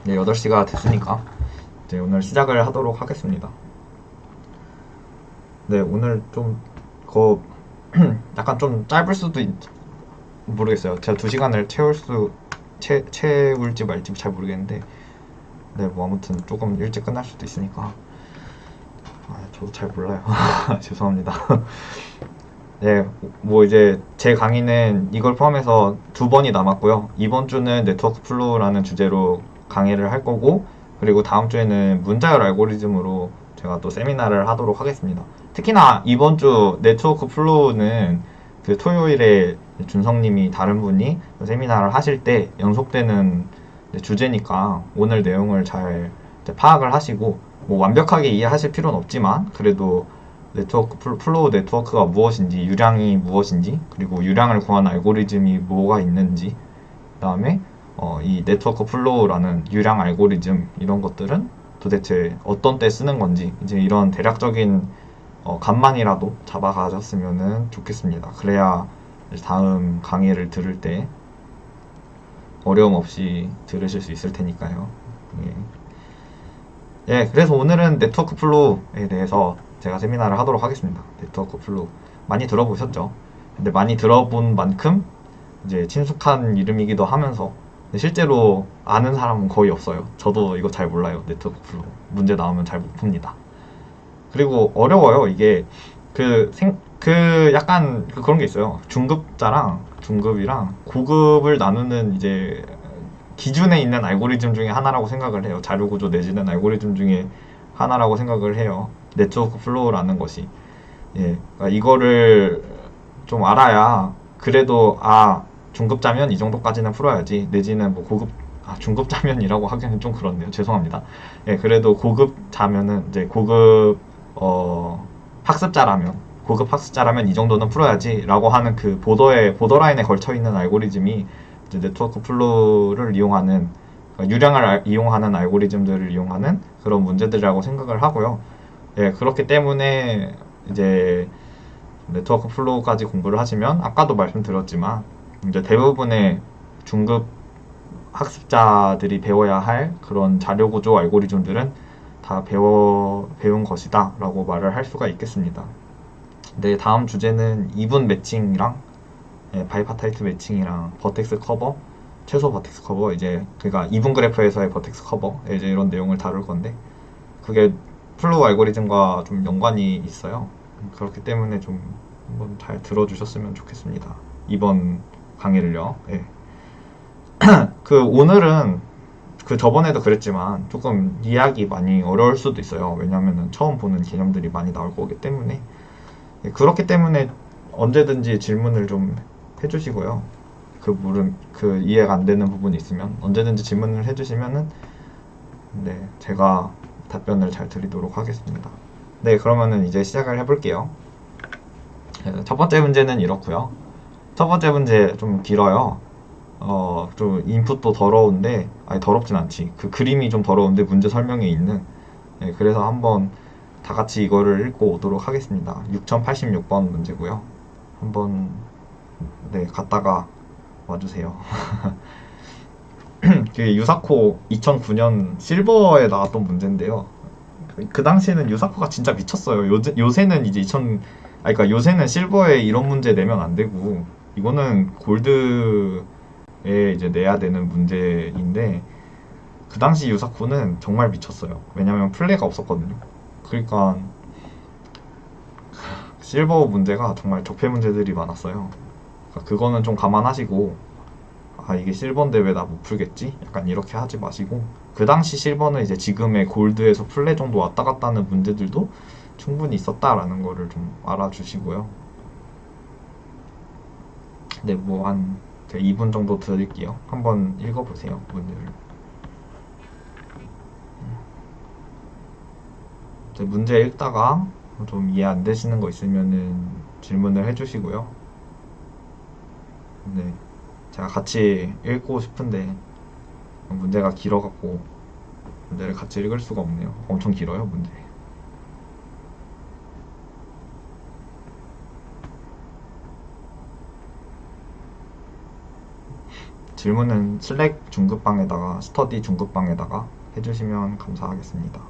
네, 8시가 됐으니까 이제 오늘 시작을 하도록 하겠습니다. 네, 오늘 좀 약간 좀 짧을 수도 모르겠어요. 제가 2시간을 채울지 말지 잘 모르겠는데, 네, 뭐 아무튼 조금 일찍 끝날 수도 있으니까. 저도 잘 몰라요. 죄송합니다. 네, 뭐 이제 제 강의는 이걸 포함해서 2번이 남았고요. 이번 주는 네트워크 플로우라는 주제로 강의를 할 거고, 그리고 다음 주에는 문자열 알고리즘으로 제가 또 세미나를 하도록 하겠습니다. 특히나 이번 주 네트워크 플로우는 그 토요일에 준성님이 다른 분이 세미나를 하실 때 연속되는 주제니까 오늘 내용을 잘 파악을 하시고, 뭐 완벽하게 이해하실 필요는 없지만 그래도 플로우 네트워크가 무엇인지, 유량이 무엇인지, 그리고 유량을 구한 알고리즘이 뭐가 있는지, 그 다음에 이 네트워크 플로우라는 유량 알고리즘 이런 것들은 도대체 어떤 때 쓰는 건지, 이제 이런 대략적인 간만이라도 잡아 가졌으면 좋겠습니다. 그래야 다음 강의를 들을 때 어려움 없이 들으실 수 있을 테니까요. 예. 예, 그래서 오늘은 네트워크 플로우에 대해서 제가 세미나를 하도록 하겠습니다. 네트워크 플로우. 많이 들어보셨죠? 근데 많이 들어본 만큼 이제 친숙한 이름이기도 하면서 실제로 아는 사람은 거의 없어요. 저도 이거 잘 몰라요. 네트워크 플로우. 문제 나오면 잘 못 풉니다. 그리고 어려워요. 이게 약간 그런 게 있어요. 중급자랑 중급이랑 고급을 나누는 이제 기준에 있는 알고리즘 중에 하나라고 생각을 해요. 자료 구조 내지는 알고리즘 중에 하나라고 생각을 해요. 네트워크 플로우라는 것이. 예, 그러니까 이거를 좀 알아야 그래도 중급자면 이 정도까지는 풀어야지, 내지는 뭐 중급자면이라고 하기는 좀 그렇네요. 죄송합니다. 예, 그래도 고급자면은 이제 학습자라면 고급 학습자라면 이 정도는 풀어야지라고 하는 그 보더라인에 걸쳐 있는 알고리즘이 이제 네트워크 플로우를 이용하는, 그러니까 유량을 이용하는 알고리즘들을 이용하는 그런 문제들이라고 생각을 하고요. 예, 그렇기 때문에 이제 네트워크 플로우까지 공부를 하시면 아까도 말씀드렸지만 이제 대부분의 중급 학습자들이 배워야 할 그런 자료 구조 알고리즘들은 다 배운 것이다 라고 말을 할 수가 있겠습니다. 네, 다음 주제는 이분 매칭이랑 바이파타이트 매칭이랑 버텍스 커버, 최소 버텍스 커버, 이제 그러니까 이분 그래프에서의 버텍스 커버, 이제 이런 내용을 다룰 건데, 그게 플로우 알고리즘과 좀 연관이 있어요. 그렇기 때문에 좀 한번 잘 들어주셨으면 좋겠습니다. 이번 강의를요. 예. 오늘은 저번에도 그랬지만 조금 이해하기 많이 어려울 수도 있어요. 왜냐면은 처음 보는 개념들이 많이 나올 거기 때문에. 예, 그렇기 때문에 언제든지 질문을 좀 해주시고요. 이해가 안 되는 부분이 있으면 언제든지 질문을 해주시면은, 네, 제가 답변을 잘 드리도록 하겠습니다. 네, 그러면은 이제 시작을 해볼게요. 첫 번째 문제는 이렇고요. 첫 번째 문제 좀 길어요. 좀 인풋도 더러운데, 아니 더럽진 않지. 그 그림이 좀 더러운데 문제 설명에 있는. 네, 그래서 한번 다 같이 이거를 읽고 오도록 하겠습니다. 6086번 문제고요. 한번, 네, 갔다가 와주세요. 유사코 2009년 실버에 나왔던 문제인데요. 그 당시에는 유사코가 진짜 미쳤어요. 요새는 이제 그러니까 요새는 실버에 이런 문제 내면 안 되고, 이거는 골드에 이제 내야 되는 문제인데, 그 당시 유사코는 정말 미쳤어요. 왜냐면 플레이가 없었거든요. 그러니까 실버 문제가 정말 적폐 문제들이 많았어요. 그러니까 그거는 좀 감안하시고, 이게 실버인데 왜 나 못 풀겠지? 약간 이렇게 하지 마시고, 그 당시 실버는 이제 지금의 골드에서 플레 정도 왔다 갔다 하는 문제들도 충분히 있었다라는 거를 좀 알아주시고요. 네, 뭐 한 2분 정도 드릴게요. 한번 읽어보세요, 문제를. 네, 문제 읽다가 좀 이해 안 되시는 거 있으면은 질문을 해주시고요. 네, 제가 같이 읽고 싶은데 문제가 길어갖고 문제를 같이 읽을 수가 없네요. 엄청 길어요, 문제. 질문은 슬랙 중급방에다가 스터디 중급방에다가 해주시면 감사하겠습니다.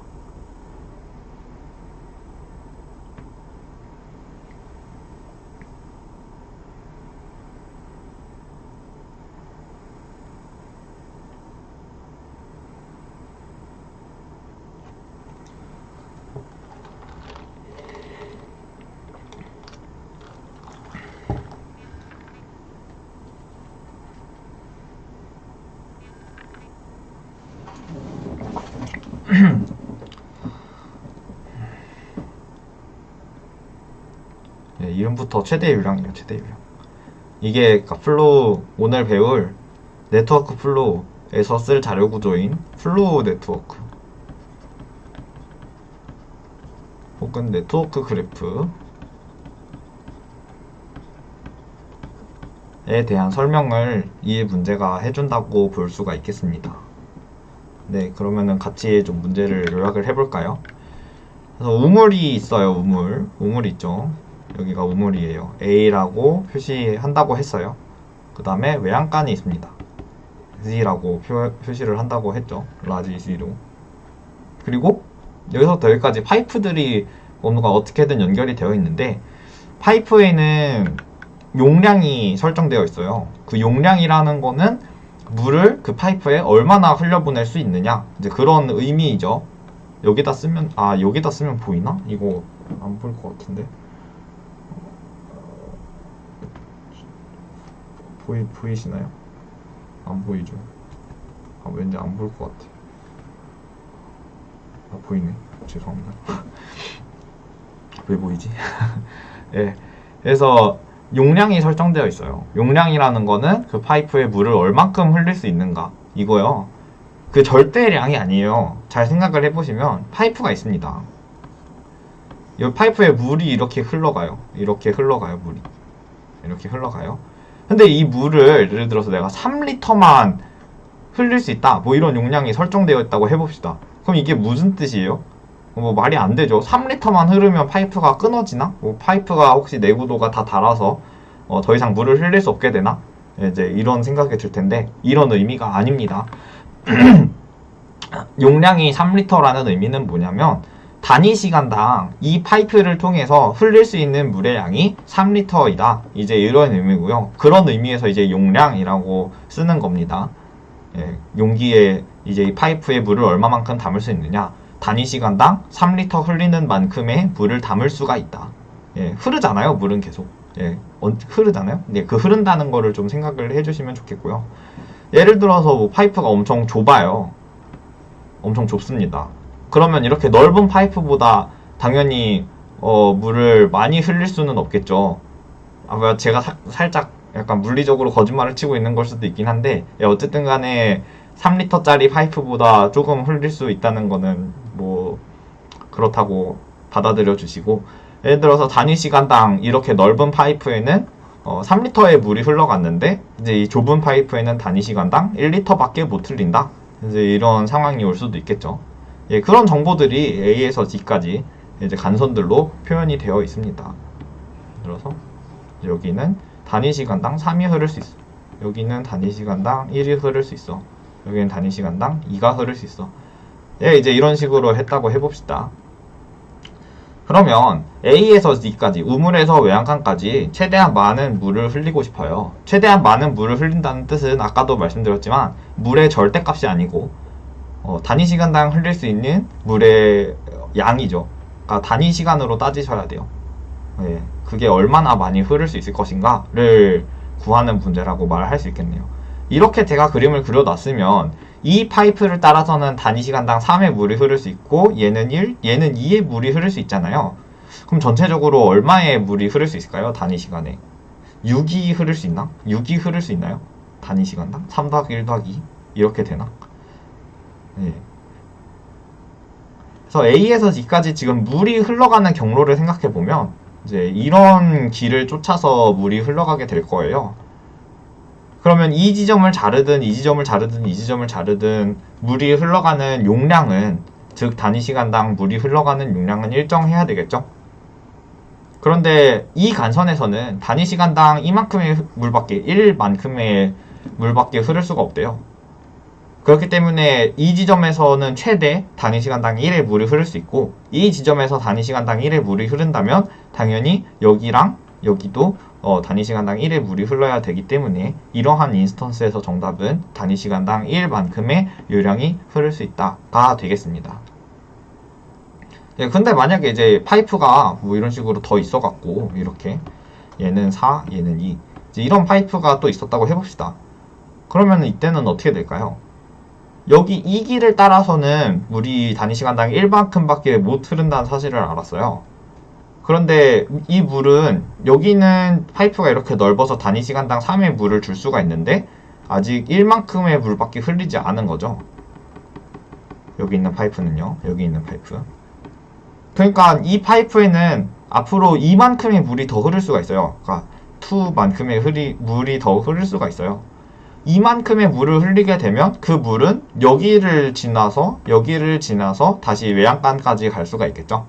네, 이름부터 최대 유량이에요. 최대 유량. 이게 플로우, 오늘 배울 네트워크 플로우에서 쓸 자료 구조인 플로우 네트워크 혹은 네트워크 그래프에 대한 설명을 이 문제가 해준다고 볼 수가 있겠습니다. 네, 그러면은 같이 좀 문제를 요약을 해볼까요? 그래서 우물이 있어요. 우물 있죠. 여기가 우물이에요. A라고 표시한다고 했어요. 그 다음에 외양간이 있습니다. Z라고 표시를 한다고 했죠. 라지 Z로. 그리고 여기서부터 여기까지 파이프들이 뭔가 어떻게든 연결이 되어 있는데, 파이프에는 용량이 설정되어 있어요. 그 용량이라는 거는 물을 그 파이프에 얼마나 흘려보낼 수 있느냐, 이제 그런 의미이죠. 여기다 쓰면 보이나? 이거 안 보일 것 같은데. 보이시나요? 안 보이죠? 왠지 안 보일 것 같아. 보이네. 죄송합니다. 왜 보이지? 예. 그래서 용량이 설정되어 있어요. 용량이라는 거는 그 파이프에 물을 얼만큼 흘릴 수 있는가, 이거요. 그 절대량이 아니에요. 잘 생각을 해보시면 파이프가 있습니다. 이 파이프에 물이 이렇게 흘러가요. 물이 이렇게 흘러가요. 근데 이 물을 예를 들어서 내가 3리터만 흘릴 수 있다, 뭐 이런 용량이 설정되어 있다고 해봅시다. 그럼 이게 무슨 뜻이에요? 뭐 말이 안 되죠. 3리터만 흐르면 파이프가 끊어지나? 뭐 파이프가 혹시 내구도가 다 닳아서 더 이상 물을 흘릴 수 없게 되나? 이제 이런 생각이 들 텐데, 이런 의미가 아닙니다. 용량이 3리터라는 의미는 뭐냐면, 단위 시간당 이 파이프를 통해서 흘릴 수 있는 물의 양이 3리터이다. 이제 이런 의미고요. 그런 의미에서 이제 용량이라고 쓰는 겁니다. 예, 용기에 이제 이 파이프에 물을 얼마만큼 담을 수 있느냐. 단위 시간당 3리터 흘리는 만큼의 물을 담을 수가 있다. 예, 흐르잖아요. 물은 계속. 예, 흐르잖아요. 네, 그 흐른다는 거를 좀 생각을 해주시면 좋겠고요. 예를 들어서 뭐 파이프가 엄청 좁아요. 엄청 좁습니다. 그러면 이렇게 넓은 파이프보다 당연히 물을 많이 흘릴 수는 없겠죠. 제가 살짝 약간 물리적으로 거짓말을 치고 있는 걸 수도 있긴 한데, 어쨌든 간에 3리터짜리 파이프보다 조금 흘릴 수 있다는 거는 뭐 그렇다고 받아들여 주시고, 예를 들어서 단위 시간당 이렇게 넓은 파이프에는 3리터의 물이 흘러갔는데, 이제 이 좁은 파이프에는 단위 시간당 1리터밖에 못 흘린다. 이제 이런 상황이 올 수도 있겠죠. 예, 그런 정보들이 A에서 G까지 이제 간선들로 표현이 되어 있습니다. 그래서 여기는 단위 시간당 3이 흐를 수 있어. 여기는 단위 시간당 1이 흐를 수 있어. 여기는 단위 시간당 2가 흐를 수 있어. 예, 이제 이런 식으로 했다고 해봅시다. 그러면 A에서 D까지, 우물에서 외양간까지 최대한 많은 물을 흘리고 싶어요. 최대한 많은 물을 흘린다는 뜻은 아까도 말씀드렸지만 물의 절대값이 아니고 단위 시간당 흘릴 수 있는 물의 양이죠. 그러니까 단위 시간으로 따지셔야 돼요. 예, 그게 얼마나 많이 흐를 수 있을 것인가를 구하는 문제라고 말할 수 있겠네요. 이렇게 제가 그림을 그려놨으면 이 파이프를 따라서는 단위 시간당 3의 물이 흐를 수 있고, 얘는 1, 얘는 2의 물이 흐를 수 있잖아요. 그럼 전체적으로 얼마의 물이 흐를 수 있을까요? 단위 시간에 6이 흐를 수 있나? 6이 흐를 수 있나요? 단위 시간당 3 더하기 1 더하기 2 이렇게 되나? 예. 그래서 A에서 D까지 지금 물이 흘러가는 경로를 생각해보면 이제 이런 길을 쫓아서 물이 흘러가게 될 거예요. 그러면 이 지점을 자르든 이 지점을 자르든 이 지점을 자르든 물이 흘러가는 용량은, 즉 단위 시간당 물이 흘러가는 용량은 일정해야 되겠죠. 그런데 이 간선에서는 단위 시간당 이만큼의 물밖에, 1만큼의 물밖에 흐를 수가 없대요. 그렇기 때문에 이 지점에서는 최대 단위시간당 1의 물이 흐를 수 있고, 이 지점에서 단위시간당 1의 물이 흐른다면 당연히 여기랑 여기도 단위시간당 1의 물이 흘러야 되기 때문에 이러한 인스턴스에서 정답은 단위시간당 1만큼의 유량이 흐를 수 있다가 되겠습니다. 예, 근데 만약에 이제 파이프가 뭐 이런 식으로 더 있어갖고 이렇게 얘는 4, 얘는 2 이제 이런 파이프가 또 있었다고 해봅시다. 그러면 이때는 어떻게 될까요? 여기 이 길을 따라서는 물이 단위시간당 1만큼밖에 못 흐른다는 사실을 알았어요. 그런데 이 물은 여기는 파이프가 이렇게 넓어서 단위시간당 3의 물을 줄 수가 있는데 아직 1만큼의 물밖에 흐르지 않은 거죠. 여기 있는 파이프는요. 여기 있는 파이프. 그러니까 이 파이프에는 앞으로 2만큼의 물이 더 흐를 수가 있어요. 그러니까 2만큼의 물이 더 흐를 수가 있어요. 이만큼의 물을 흘리게 되면 그 물은 여기를 지나서 다시 외양간까지 갈 수가 있겠죠.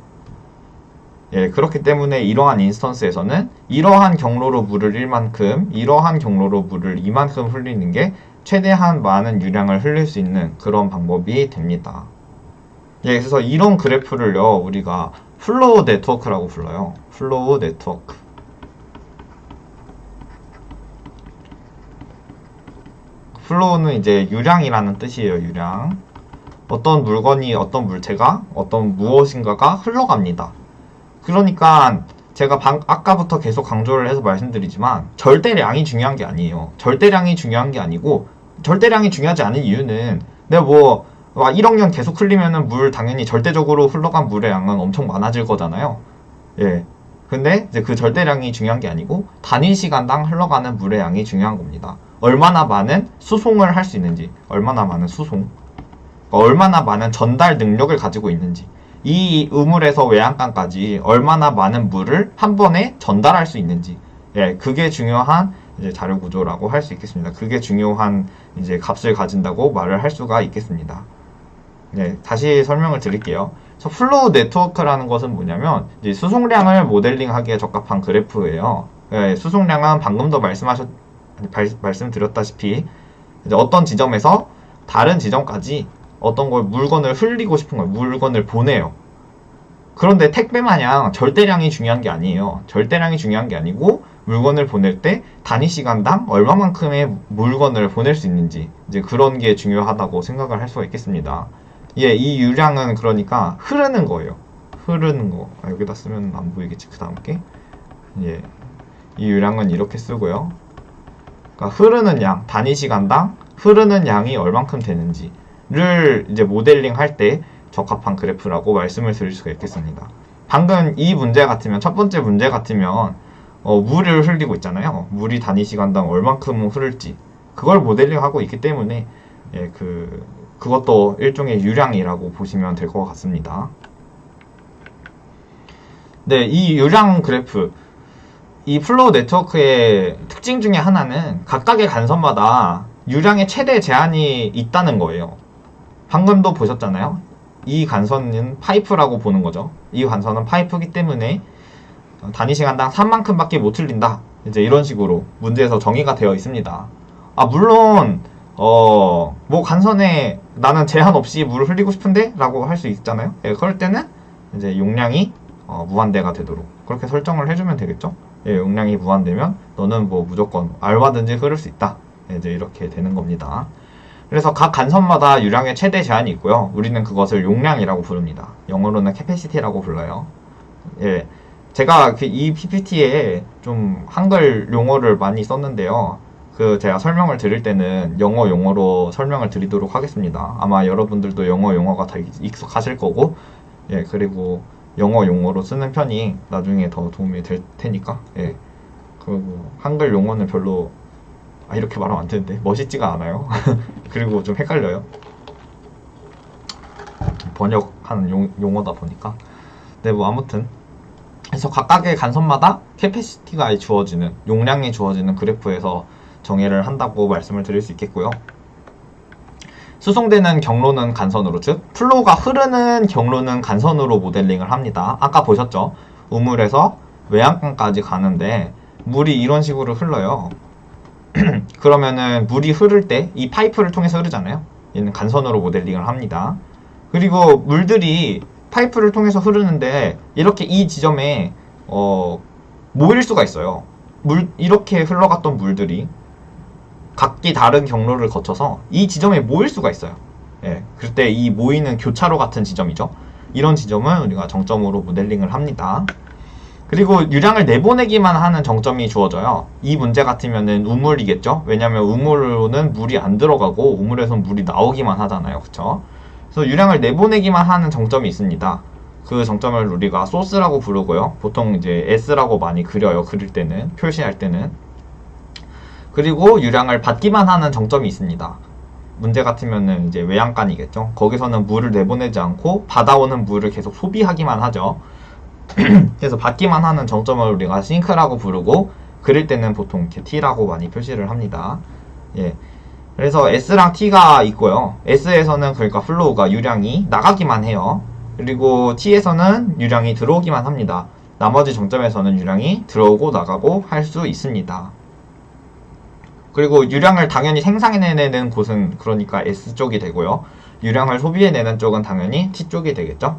예, 그렇기 때문에 이러한 인스턴스에서는 이러한 경로로 물을 1만큼, 이러한 경로로 물을 2만큼 흘리는 게 최대한 많은 유량을 흘릴 수 있는 그런 방법이 됩니다. 예, 그래서 이런 그래프를요, 우리가 플로우 네트워크라고 불러요. 플로우 네트워크. 플로우는 이제 유량이라는 뜻이에요. 유량. 어떤 물건이, 어떤 물체가, 어떤 무엇인가가 흘러갑니다. 그러니까 제가 아까부터 계속 강조를 해서 말씀드리지만 절대량이 중요한 게 아니에요. 절대량이 중요한 게 아니고, 절대량이 중요하지 않은 이유는 내가 뭐 1억 년 계속 흘리면은 물 당연히 절대적으로 흘러간 물의 양은 엄청 많아질 거잖아요. 예. 근데 이제 그 절대량이 중요한 게 아니고 단위 시간당 흘러가는 물의 양이 중요한 겁니다. 얼마나 많은 수송을 할 수 있는지, 얼마나 많은 수송, 얼마나 많은 전달 능력을 가지고 있는지, 이 우물에서 외양간까지 얼마나 많은 물을 한 번에 전달할 수 있는지, 예, 그게 중요한 이제 자료 구조라고 할 수 있겠습니다. 그게 중요한 이제 값을 가진다고 말을 할 수가 있겠습니다. 네, 다시 설명을 드릴게요. 플로우 네트워크라는 것은 뭐냐면 이제 수송량을 모델링하기에 적합한 그래프예요. 예, 수송량은 방금도 말씀드렸다시피 이제 어떤 지점에서 다른 지점까지 어떤 걸 물건을 흘리고 싶은 거예요. 물건을 보내요. 그런데 택배 마냥 절대량이 중요한 게 아니에요. 절대량이 중요한 게 아니고 물건을 보낼 때 단위 시간당 얼마만큼의 물건을 보낼 수 있는지 이제 그런 게 중요하다고 생각을 할 수가 있겠습니다. 예, 이 유량은 그러니까 흐르는 거예요. 흐르는 거. 여기다 쓰면 안 보이겠지. 그 다음 게. 예, 이 유량은 이렇게 쓰고요. 그러니까 흐르는 양, 단위 시간당 흐르는 양이 얼만큼 되는지를 이제 모델링 할 때 적합한 그래프라고 말씀을 드릴 수가 있겠습니다. 방금 이 문제 같으면, 첫 번째 문제 같으면 물을 흘리고 있잖아요. 물이 단위 시간당 얼만큼 흐를지 그걸 모델링하고 있기 때문에 예, 그것도 일종의 유량이라고 보시면 될 것 같습니다. 네, 이 유량 그래프, 이 플로우 네트워크의 특징 중에 하나는 각각의 간선마다 유량의 최대 제한이 있다는 거예요. 방금도 보셨잖아요. 이 간선은 파이프라고 보는 거죠. 이 간선은 파이프이기 때문에 단위 시간당 3만큼밖에 못 흘린다. 이제 이런 식으로 문제에서 정의가 되어 있습니다. 물론 뭐 간선에 나는 제한 없이 물을 흘리고 싶은데 라고 할 수 있잖아요. 예, 그럴 때는 이제 용량이 무한대가 되도록 그렇게 설정을 해주면 되겠죠. 예, 용량이 무한대면 너는 뭐 무조건 얼마든지 흐를 수 있다. 예, 이제 이렇게 되는 겁니다. 그래서 각 간선마다 유량의 최대 제한이 있고요. 우리는 그것을 용량이라고 부릅니다. 영어로는 capacity라고 불러요. 예, 제가 이 PPT에 좀 한글 용어를 많이 썼는데요. 제가 설명을 드릴 때는 영어 용어로 설명을 드리도록 하겠습니다. 아마 여러분들도 영어 용어가 다 익숙하실 거고, 예, 그리고 영어 용어로 쓰는 편이 나중에 더 도움이 될 테니까, 예. 그리고 한글 용어는 별로, 이렇게 말하면 안 되는데, 멋있지가 않아요. 그리고 좀 헷갈려요. 번역하는 용어다 보니까. 네, 뭐, 아무튼. 그래서 각각의 간선마다 캐패시티가 주어지는, 용량이 주어지는 그래프에서 정의를 한다고 말씀을 드릴 수 있겠고요. 수송되는 경로는 간선으로, 즉 플로우가 흐르는 경로는 간선으로 모델링을 합니다. 아까 그러면은 물이 흐를 때 이 파이프를 통해서 흐르잖아요. 얘는 간선으로 모델링을 합니다. 그리고 물들이 파이프를 통해서 흐르는데 이렇게 이 지점에 모일 수가 있어요. 이렇게 흘러갔던 물들이 각기 다른 경로를 거쳐서 이 지점에 모일 수가 있어요. 예, 그때 이 모이는 교차로 같은 지점이죠. 이런 지점은 우리가 정점으로 모델링을 합니다. 그리고 유량을 내보내기만 하는 정점이 주어져요. 이 문제 같으면은 우물이겠죠? 왜냐면 우물로는 물이 안 들어가고 우물에선 물이 나오기만 하잖아요. 그쵸? 그래서 유량을 내보내기만 하는 정점이 있습니다. 그 정점을 우리가 소스라고 부르고요. 보통 이제 S라고 많이 그려요. 그릴 때는, 표시할 때는. 그리고 유량을 받기만 하는 정점이 있습니다. 문제 같으면은 이제 외양간이겠죠. 거기서는 물을 내보내지 않고 받아오는 물을 계속 소비하기만 하죠. 그래서 받기만 하는 정점을 우리가 싱크라고 부르고 그릴 때는 보통 이렇게 T라고 많이 표시를 합니다. 예. 그래서 S랑 T가 있고요. S에서는 그러니까 플로우가 유량이 나가기만 해요. 그리고 T에서는 유량이 들어오기만 합니다. 나머지 정점에서는 유량이 들어오고 나가고 할 수 있습니다. 그리고 유량을 당연히 생산해내는 곳은 그러니까 S쪽이 되고요. 유량을 소비해내는 쪽은 당연히 T쪽이 되겠죠.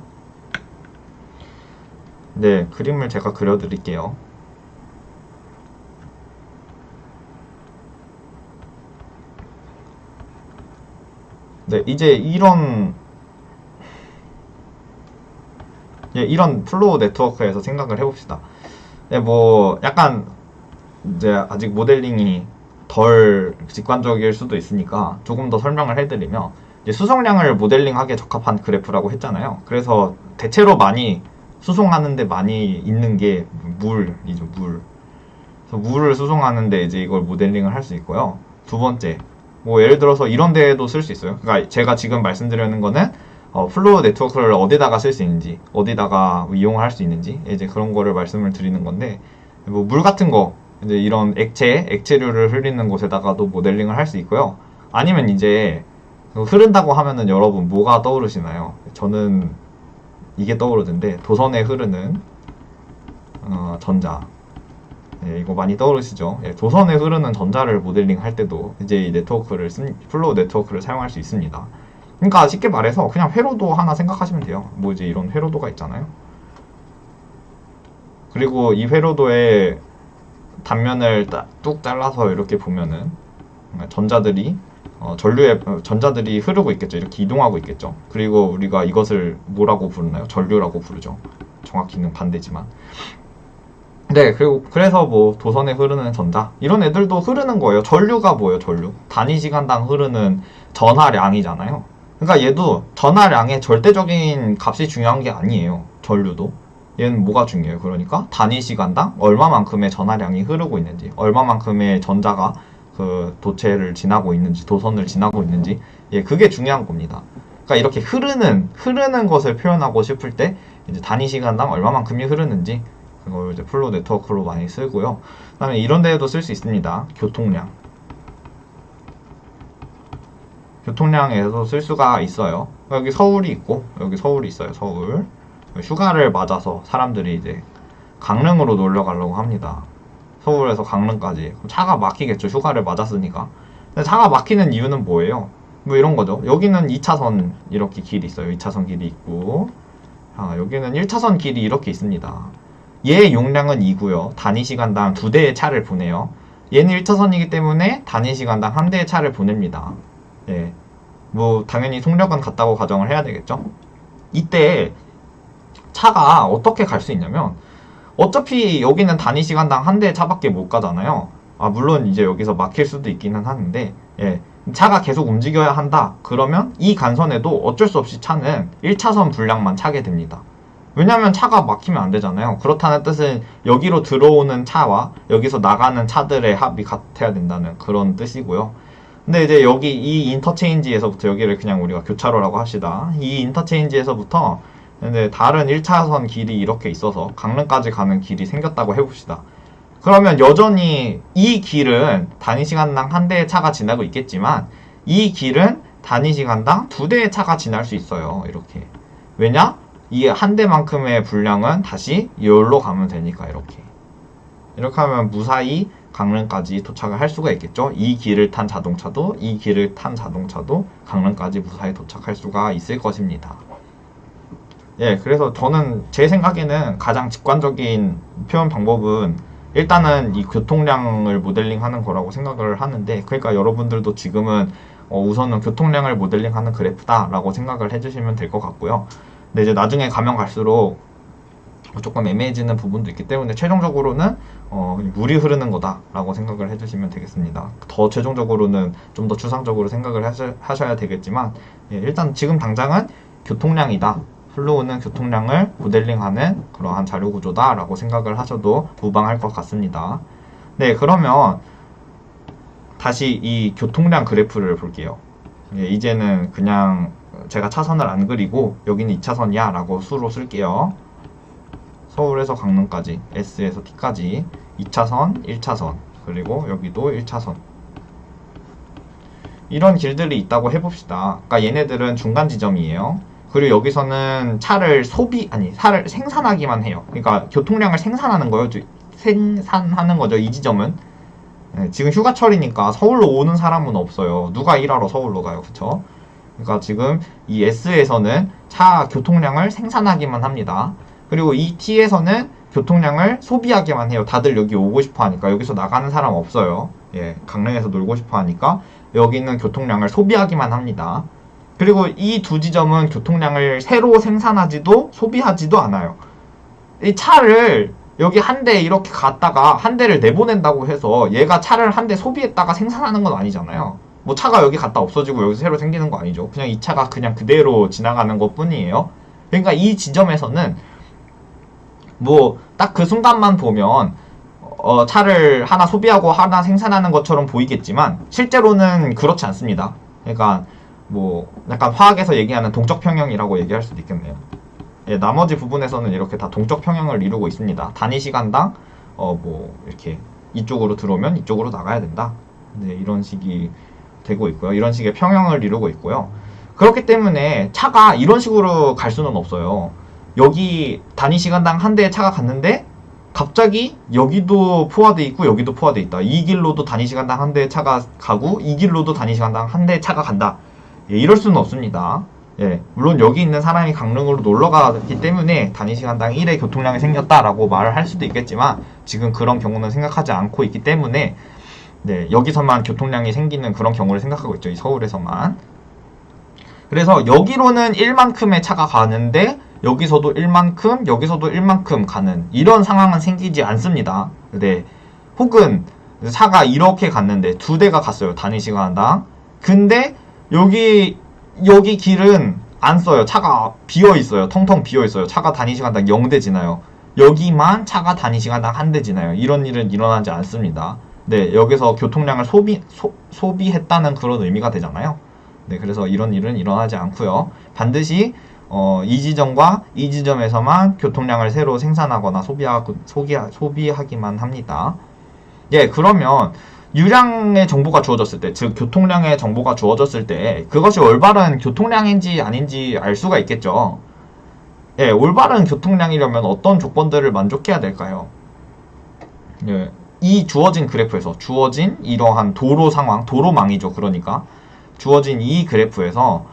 네, 그림을 제가 그려드릴게요. 네, 이제 이런 플로우 네트워크에서 생각을 해봅시다. 네, 뭐 약간 이제 아직 모델링이 덜 직관적일 수도 있으니까 조금 더 설명을 해드리면 이제 수송량을 모델링하기에 적합한 그래프라고 했잖아요. 그래서 대체로 많이 수송하는데 많이 있는 게 물이죠, 물. 그래서 물을 수송하는데 이제 이걸 모델링을 할 수 있고요. 두 번째, 뭐 예를 들어서 이런 데에도 쓸 수 있어요. 그러니까 제가 지금 말씀드리는 거는 플로우 네트워크를 어디다가 쓸 수 있는지, 어디다가 이용할 수 있는지 이제 그런 거를 말씀을 드리는 건데, 뭐 물 같은 거 이제 이런 액체류를 흐리는 곳에다가도 모델링을 할 수 있고요. 아니면 이제 흐른다고 하면은 여러분 뭐가 떠오르시나요? 저는 이게 떠오르던데 도선에 흐르는 전자. 예, 이거 많이 떠오르시죠? 예, 도선에 흐르는 전자를 모델링 할 때도 이제 이 플로우 네트워크를 사용할 수 있습니다. 그러니까 쉽게 말해서 그냥 회로도 하나 생각하시면 돼요. 뭐 이제 이런 회로도가 있잖아요. 그리고 이 회로도의 단면을 뚝 잘라서 이렇게 보면은 전자들이 전자들이 흐르고 있겠죠. 이렇게 이동하고 있겠죠. 그리고 우리가 이것을 뭐라고 부르나요? 전류라고 부르죠. 정확히는 반대지만. 네, 그래서 뭐 도선에 흐르는 전자 이런 애들도 흐르는 거예요. 전류가 뭐예요? 전류 단위 시간당 흐르는 전하량이잖아요. 그러니까 얘도 전하량의 절대적인 값이 중요한 게 아니에요. 전류도 얘는 뭐가 중요해요? 그러니까 단위 시간당 얼마만큼의 전하량이 흐르고 있는지, 얼마만큼의 전자가 그 도체를 지나고 있는지, 도선을 지나고 있는지, 예, 그게 중요한 겁니다. 그러니까 이렇게 흐르는 것을 표현하고 싶을 때 이제 단위 시간당 얼마만큼이 흐르는지 그걸 이제 플로우 네트워크로 많이 쓰고요. 그다음에 이런 데에도 쓸 수 있습니다. 교통량에서 쓸 수가 있어요. 여기 서울이 있고 여기 서울이 있어요. 서울. 휴가를 맞아서 사람들이 이제 강릉으로 놀러 가려고 합니다. 서울에서 강릉까지. 차가 막히겠죠. 휴가를 맞았으니까. 근데 차가 막히는 이유는 뭐예요? 뭐 이런 거죠. 여기는 2차선 이렇게 길이 있어요. 2차선 길이 있고, 여기는 1차선 길이 이렇게 있습니다. 얘의 용량은 2고요. 단위 시간당 2대의 차를 보내요. 얘는 1차선이기 때문에 단위 시간당 1대의 차를 보냅니다. 예. 뭐 당연히 속력은 같다고 가정을 해야 되겠죠. 이때 차가 어떻게 갈 수 있냐면 어차피 여기는 단위 시간당 1대의 차밖에 못 가잖아요. 물론 이제 여기서 막힐 수도 있기는 하는데, 예. 차가 계속 움직여야 한다. 그러면 이 간선에도 어쩔 수 없이 차는 1차선 분량만 차게 됩니다. 왜냐면 차가 막히면 안 되잖아요. 그렇다는 뜻은 여기로 들어오는 차와 여기서 나가는 차들의 합이 같아야 된다는 그런 뜻이고요. 근데 이제 여기 이 인터체인지에서부터, 여기를 그냥 우리가 교차로라고 합시다. 이 인터체인지에서부터 근데 다른 1차선 길이 이렇게 있어서 강릉까지 가는 길이 생겼다고 해봅시다. 그러면 여전히 이 길은 단위 시간당 1대의 차가 지나고 있겠지만 이 길은 단위 시간당 2대의 차가 지날 수 있어요. 이렇게. 왜냐? 이 1대만큼의 분량은 다시 여기로 가면 되니까 이렇게 하면 무사히 강릉까지 도착을 할 수가 있겠죠. 이 길을 탄 자동차도 이 길을 탄 자동차도 강릉까지 무사히 도착할 수가 있을 것입니다. 예, 그래서 저는 제 생각에는 가장 직관적인 표현 방법은 일단은 이 교통량을 모델링하는 거라고 생각을 하는데, 그러니까 여러분들도 지금은 우선은 교통량을 모델링하는 그래프다라고 생각을 해주시면 될 것 같고요. 근데 이제 나중에 가면 갈수록 조금 애매해지는 부분도 있기 때문에 최종적으로는 물이 흐르는 거다라고 생각을 해주시면 되겠습니다. 더 최종적으로는 좀 더 추상적으로 생각을 하셔야 되겠지만, 예, 일단 지금 당장은 교통량이다, 흘러오는 교통량을 모델링하는 그러한 자료 구조다라고 생각을 하셔도 무방할 것 같습니다. 네, 그러면 다시 이 교통량 그래프를 볼게요. 예, 이제는 그냥 제가 차선을 안 그리고 여기는 2차선이야 라고 수로 쓸게요. 서울에서 강릉까지, S에서 T까지 2차선, 1차선, 그리고 여기도 1차선. 이런 길들이 있다고 해봅시다. 그러니까 얘네들은 중간 지점이에요. 그리고 여기서는 차를 생산하기만 해요. 그러니까 교통량을 생산하는 거예요. 생산하는 거죠, 이 지점은. 네, 지금 휴가철이니까 서울로 오는 사람은 없어요. 누가 일하러 서울로 가요, 그쵸? 그러니까 지금 이 S에서는 차 교통량을 생산하기만 합니다. 그리고 이 T에서는 교통량을 소비하기만 해요. 다들 여기 오고 싶어 하니까. 여기서 나가는 사람 없어요. 예, 강릉에서 놀고 싶어 하니까 여기는 교통량을 소비하기만 합니다. 그리고 이 두 지점은 교통량을 새로 생산하지도 소비하지도 않아요. 이 차를 여기 한 대 이렇게 갔다가 한 대를 내보낸다고 해서 얘가 차를 한 대 소비했다가 생산하는 건 아니잖아요. 뭐 차가 여기 갔다 없어지고 여기서 새로 생기는 거 아니죠. 그냥 이 차가 그냥 그대로 지나가는 것 뿐이에요. 그러니까 이 지점에서는 뭐 딱 그 순간만 보면 차를 하나 소비하고 하나 생산하는 것처럼 보이겠지만 실제로는 그렇지 않습니다. 그러니까 뭐 약간 화학에서 얘기하는 동적 평형이라고 얘기할 수도 있겠네요. 예, 나머지 부분에서는 이렇게 다 동적 평형을 이루고 있습니다. 단위 시간당 뭐 이렇게 이쪽으로 들어오면 이쪽으로 나가야 된다. 네, 이런 식이 되고 있고요. 이런 식의 평형을 이루고 있고요. 그렇기 때문에 차가 이런 식으로 갈 수는 없어요. 여기 단위 시간당 한 대의 차가 갔는데 갑자기 여기도 포화돼 있고 여기도 포화돼 있다. 이 길로도 단위 시간당 한 대의 차가 가고 이 길로도 단위 시간당 한 대의 차가 간다. 예, 이럴 수는 없습니다. 예, 물론 여기 있는 사람이 강릉으로 놀러 가기 때문에 단위 시간당 1의 교통량이 생겼다라고 말을 할 수도 있겠지만 지금 그런 경우는 생각하지 않고 있기 때문에 네, 여기서만 교통량이 생기는 그런 경우를 생각하고 있죠. 이 서울에서만. 그래서 여기로는 1만큼의 차가 가는데 여기서도 1만큼, 여기서도 1만큼 가는 이런 상황은 생기지 않습니다. 네. 혹은 차가 이렇게 갔는데 두 대가 갔어요. 단위 시간당. 근데 여기 길은 안 써요. 차가 비어 있어요. 텅텅 비어 있어요. 차가 단위 시간당 0대 지나요. 여기만 차가 단위 시간당 한 대 지나요. 이런 일은 일어나지 않습니다. 네, 여기서 교통량을 소비했다는 그런 의미가 되잖아요. 네, 그래서 이런 일은 일어나지 않고요. 반드시 이 지점과 이 지점에서만 교통량을 새로 생산하거나 소비하기만 합니다. 예, 그러면 유량의 정보가 주어졌을 때, 즉 교통량의 정보가 주어졌을 때 그것이 올바른 교통량인지 아닌지 알 수가 있겠죠. 예, 올바른 교통량이려면 어떤 조건들을 만족해야 될까요? 예, 이 주어진 그래프에서 주어진 이러한 도로 상황, 도로망이죠. 그러니까 주어진 이 그래프에서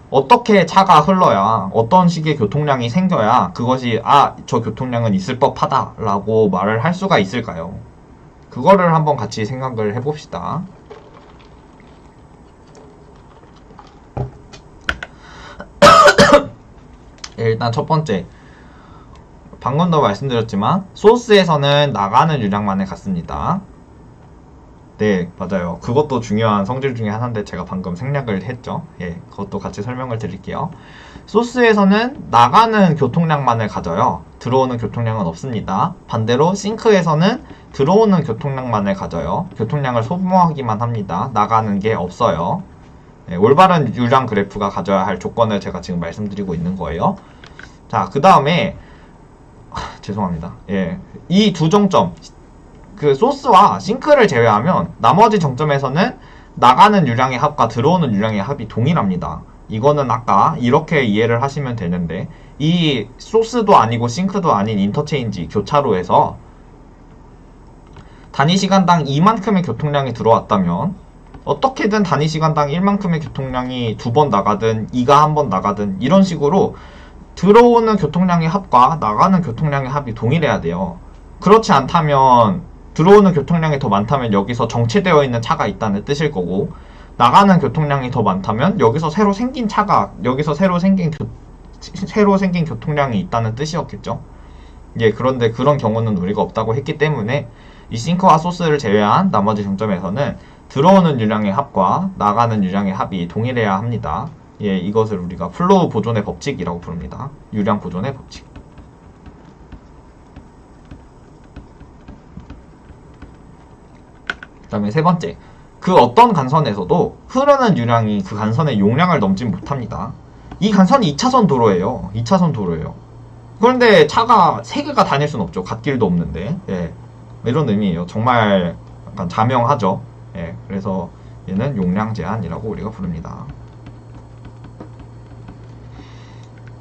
어떻게 차가 흘러야 어떤 식의 교통량이 생겨야 그것이 저 교통량은 있을 법하다 라고 말을 할 수가 있을까요? 그거를 한번 같이 생각을 해봅시다. 일단 첫 번째, 방금도 말씀드렸지만 소스에서는 나가는 유량만을 갖습니다. 네, 맞아요. 그것도 중요한 성질 중에 하나인데 제가 방금 생략을 했죠. 예, 그것도 같이 설명을 드릴게요. 소스에서는 나가는 교통량만을 가져요. 들어오는 교통량은 없습니다. 반대로 싱크에서는 들어오는 교통량만을 가져요. 교통량을 소모하기만 합니다. 나가는 게 없어요. 예, 올바른 유량 그래프가 가져야 할 조건을 제가 지금 말씀드리고 있는 거예요. 자, 그 다음에 죄송합니다. 예, 이 두 정점, 그 소스와 싱크를 제외하면 나머지 정점에서는 나가는 유량의 합과 들어오는 유량의 합이 동일합니다. 이거는 아까 이렇게 이해를 하시면 되는데, 이 소스도 아니고 싱크도 아닌 인터체인지 교차로에서 단위 시간당 2만큼의 교통량이 들어왔다면 어떻게든 단위 시간당 1만큼의 교통량이 2번 나가든 2가 1번 나가든 이런 식으로 들어오는 교통량의 합과 나가는 교통량의 합이 동일해야 돼요. 그렇지 않다면 들어오는 교통량이 더 많다면 여기서 정체되어 있는 차가 있다는 뜻일 거고, 나가는 교통량이 더 많다면 여기서 새로 생긴 교통량이 있다는 뜻이었겠죠. 예, 그런데 그런 경우는 우리가 없다고 했기 때문에 이 싱크와 소스를 제외한 나머지 정점에서는 들어오는 유량의 합과 나가는 유량의 합이 동일해야 합니다. 예, 이것을 우리가 플로우 보존의 법칙이라고 부릅니다. 유량 보존의 법칙. 그 다음에 세 번째, 그 어떤 간선에서도 흐르는 유량이 그 간선의 용량을 넘지 못합니다. 이 간선이 2차선 도로예요. 2차선 도로예요. 그런데 차가 3개가 다닐 순 없죠. 갓길도 없는데. 예, 이런 의미예요. 정말 약간 자명하죠. 예, 그래서 얘는 용량 제한이라고 우리가 부릅니다.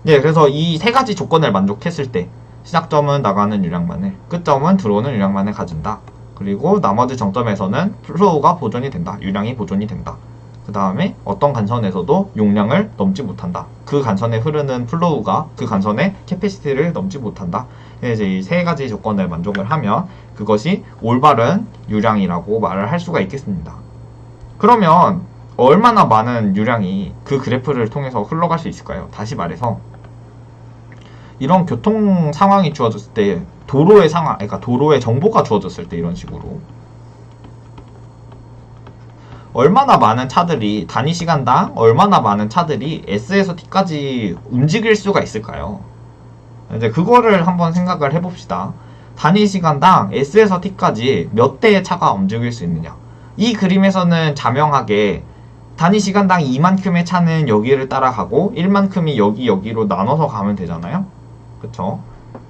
예, 그래서 이 세 가지 조건을 만족했을 때 시작점은 나가는 유량만을, 끝점은 들어오는 유량만을 가진다. 그리고 나머지 정점에서는 플로우가 보존이 된다. 유량이 보존이 된다. 그 다음에 어떤 간선에서도 용량을 넘지 못한다. 그 간선에 흐르는 플로우가 그 간선의 캐패시티를 넘지 못한다. 이제 이 세 가지 조건을 만족을 하면 그것이 올바른 유량이라고 말을 할 수가 있겠습니다. 그러면 얼마나 많은 유량이 그 그래프를 통해서 흘러갈 수 있을까요? 다시 말해서 이런 교통 상황이 주어졌을 때, 도로의 상황, 그러니까 도로의 정보가 주어졌을 때 이런 식으로 얼마나 많은 차들이, 단위 시간당 얼마나 많은 차들이 S에서 T까지 움직일 수가 있을까요? 이제 그거를 한번 생각을 해봅시다. 단위 시간당 S에서 T까지 몇 대의 차가 움직일 수 있느냐. 이 그림에서는 자명하게 단위 시간당 2만큼의 차는 여기를 따라가고 1만큼이 여기로 나눠서 가면 되잖아요. 그쵸?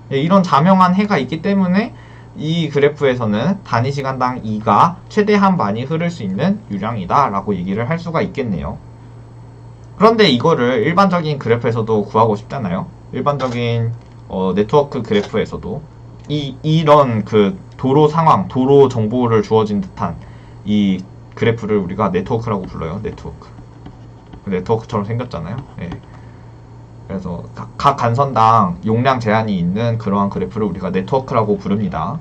이런 자명한 해가 있기 때문에 이 그래프에서는 단위 시간당 2가 최대한 많이 흐를 수 있는 유량이다 라고 얘기를 할 수가 있겠네요. 그런데 이거를 일반적인 그래프에서도 구하고 싶잖아요. 일반적인 네트워크 그래프에서도 이런 그 도로 상황, 도로 정보를 주어진 듯한 이 그래프를 우리가 네트워크라고 불러요. 네트워크처럼 생겼잖아요. 예. 그래서 각 간선당 용량 제한이 있는 그러한 그래프를 우리가 네트워크라고 부릅니다.